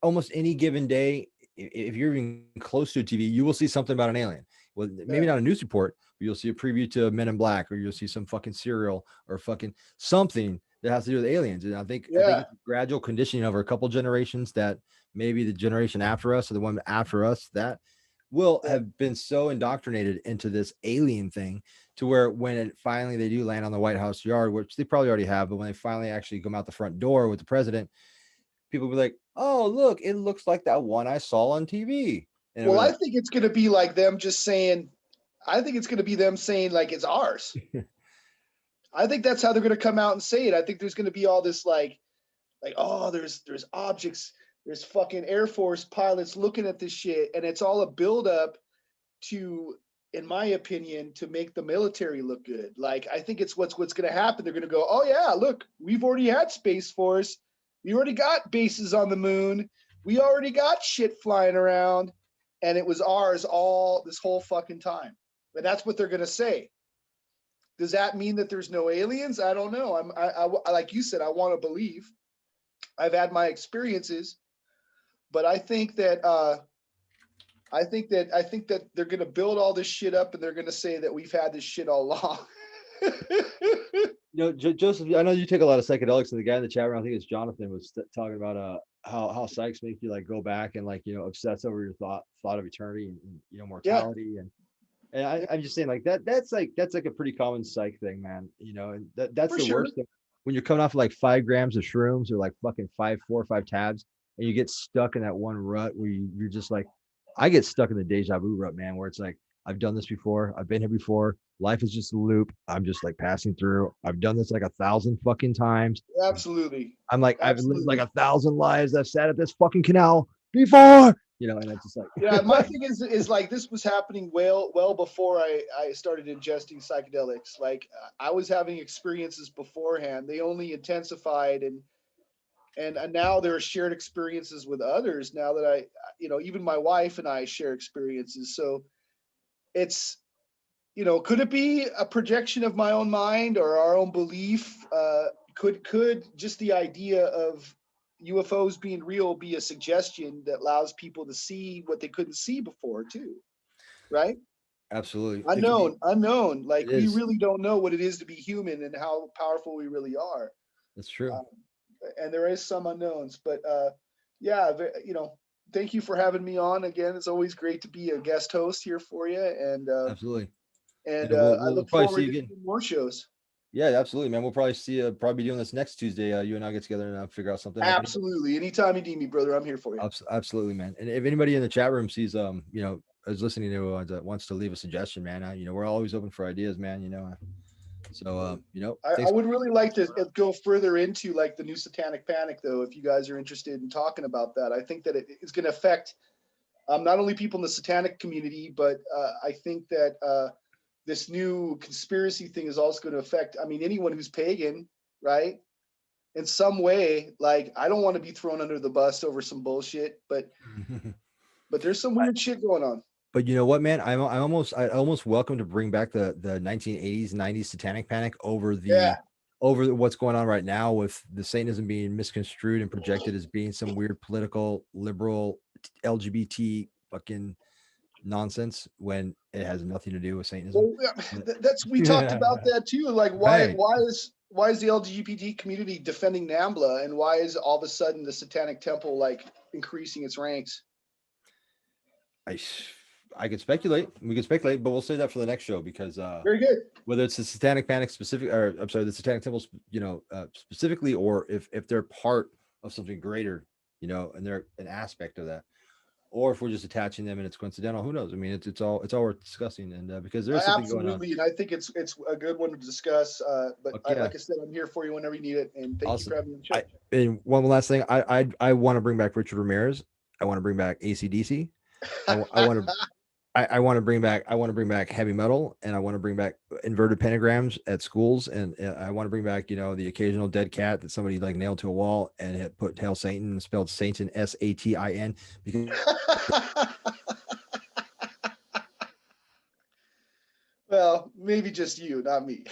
Speaker 1: almost any given day, if you're even close to a TV, you will see something about an alien. Well, maybe
Speaker 2: yeah,
Speaker 1: not a news report, but you'll see a preview to Men in Black, or you'll see some fucking serial or fucking something that has to do with aliens. And I think
Speaker 2: yeah,
Speaker 1: it's a gradual conditioning over a couple generations that maybe the generation after us or the one after us that will
Speaker 2: yeah.
Speaker 1: have been so indoctrinated into this alien thing to where when it finally they do land on the White House yard, which they probably already have, but when they finally actually come out the front door with the president, people will be like, "Oh, look, it looks like that one I saw on TV." And it'll
Speaker 2: Well,
Speaker 1: be
Speaker 2: I
Speaker 1: like,
Speaker 2: think it's going to be like them just saying, I think it's going to be them saying, like, it's ours. I think that's how they're going to come out and say it. I think there's going to be all this like, oh, there's objects, there's fucking Air Force pilots looking at this shit, and it's all a buildup to, in my opinion, to make the military look good. Like, I think it's what's going to happen. They're going to go, oh yeah, look, we've already had Space Force, we already got bases on the moon, we already got shit flying around, and it was ours all this whole fucking time. And that's what they're going to say. Does that mean that there's no aliens? I don't know. I like you said, I want to believe. I've had my experiences, but I think that they're going to build all this shit up, and they're going to say that we've had this shit all along.
Speaker 1: you know, Joseph, I know you take a lot of psychedelics, and the guy in the chat room, I think it's Jonathan, was talking about how psychs make you like go back and like obsess over your thought of eternity and
Speaker 2: Yeah,
Speaker 1: mortality and I'm just saying like that's like a pretty common psych thing, man. And that's
Speaker 2: for
Speaker 1: the
Speaker 2: sure.
Speaker 1: worst thing when you're coming off of like 5 grams of shrooms or like fucking 4 or 5 tabs, and you get stuck in that one rut where you're just like, I get stuck in the deja vu rut, man, where it's like I've done this before, I've been here before. Life is just a loop. I'm just like passing through. I've done this like 1,000 fucking times.
Speaker 2: Absolutely.
Speaker 1: I'm like, I've lived like
Speaker 2: Absolutely.
Speaker 1: 1,000 lives. I've sat at this fucking canal before, and it's just
Speaker 2: Yeah,
Speaker 1: like,
Speaker 2: my thing is like this was happening well before I started ingesting psychedelics. Like I was having experiences beforehand. They only intensified, and now there are shared experiences with others. Now that even my wife and I share experiences. So it's, could it be a projection of my own mind or our own belief? Could just the idea of UFOs being real be a suggestion that allows people to see what they couldn't see before too? Right?
Speaker 1: absolutely, it could be.
Speaker 2: Unknown.
Speaker 1: It
Speaker 2: Like we
Speaker 1: is.
Speaker 2: really don't know what it is to be human and how powerful we really are.
Speaker 1: That's true.
Speaker 2: Um, and there is some unknowns, but yeah, thank you for having me on again. It's always great to be a guest host here for you,
Speaker 1: Absolutely.
Speaker 2: and
Speaker 1: We'll
Speaker 2: I look
Speaker 1: probably see
Speaker 2: forward
Speaker 1: you
Speaker 2: to
Speaker 1: again.
Speaker 2: doing more shows.
Speaker 1: Yeah, absolutely, man. We'll probably probably be doing this next Tuesday. You and I get together and figure out something. If anybody,
Speaker 2: Absolutely, anytime you need me, brother, I'm here for you.
Speaker 1: absolutely, man. And if anybody in the chat room sees, is listening to that wants to leave a suggestion, man, we're always open for ideas, man. So,
Speaker 2: I
Speaker 1: thanks.
Speaker 2: would really like to go further into like the new Satanic Panic, though, if you guys are interested in talking about that. I think that it's going to affect not only people in the Satanic community, but I think that this new conspiracy thing is also going to affect, I mean, anyone who's pagan, right? In some way. Like, I don't want to be thrown under the bus over some bullshit, but there's some weird shit going on.
Speaker 1: But you know what, man? I almost welcome to bring back the 1980s, 90s Satanic Panic
Speaker 2: Yeah,
Speaker 1: over what's going on right now with the Satanism being misconstrued and projected as being some weird political liberal LGBT fucking nonsense when it has nothing to do with Satanism.
Speaker 2: Well, that's we talked about that too. Like,
Speaker 1: Right.
Speaker 2: why is the LGBT community defending NAMBLA, and why is all of a sudden the Satanic Temple like increasing its ranks?
Speaker 1: I could speculate. We could speculate, but we'll say that for the next show because
Speaker 2: Very good.
Speaker 1: whether it's the Satanic Panic specific, or I'm sorry, the Satanic Temples, specifically, or if they're part of something greater, and they're an aspect of that, or if we're just attaching them and it's coincidental, who knows? I mean, it's all worth discussing, and because there's something going on.
Speaker 2: Absolutely, and I think it's a good one to discuss. But
Speaker 1: Yeah.
Speaker 2: like I said, I'm here for you whenever you need it, and thank you for having me on the show.
Speaker 1: And one last thing, I want to bring back Richard Ramirez. I want to bring back AC/DC. I want to bring back heavy metal, and I want to bring back inverted pentagrams at schools, and I want to bring back the occasional dead cat that somebody like nailed to a wall and had put Hail Satan, spelled Satan Satin, because
Speaker 2: well, maybe just you, not me.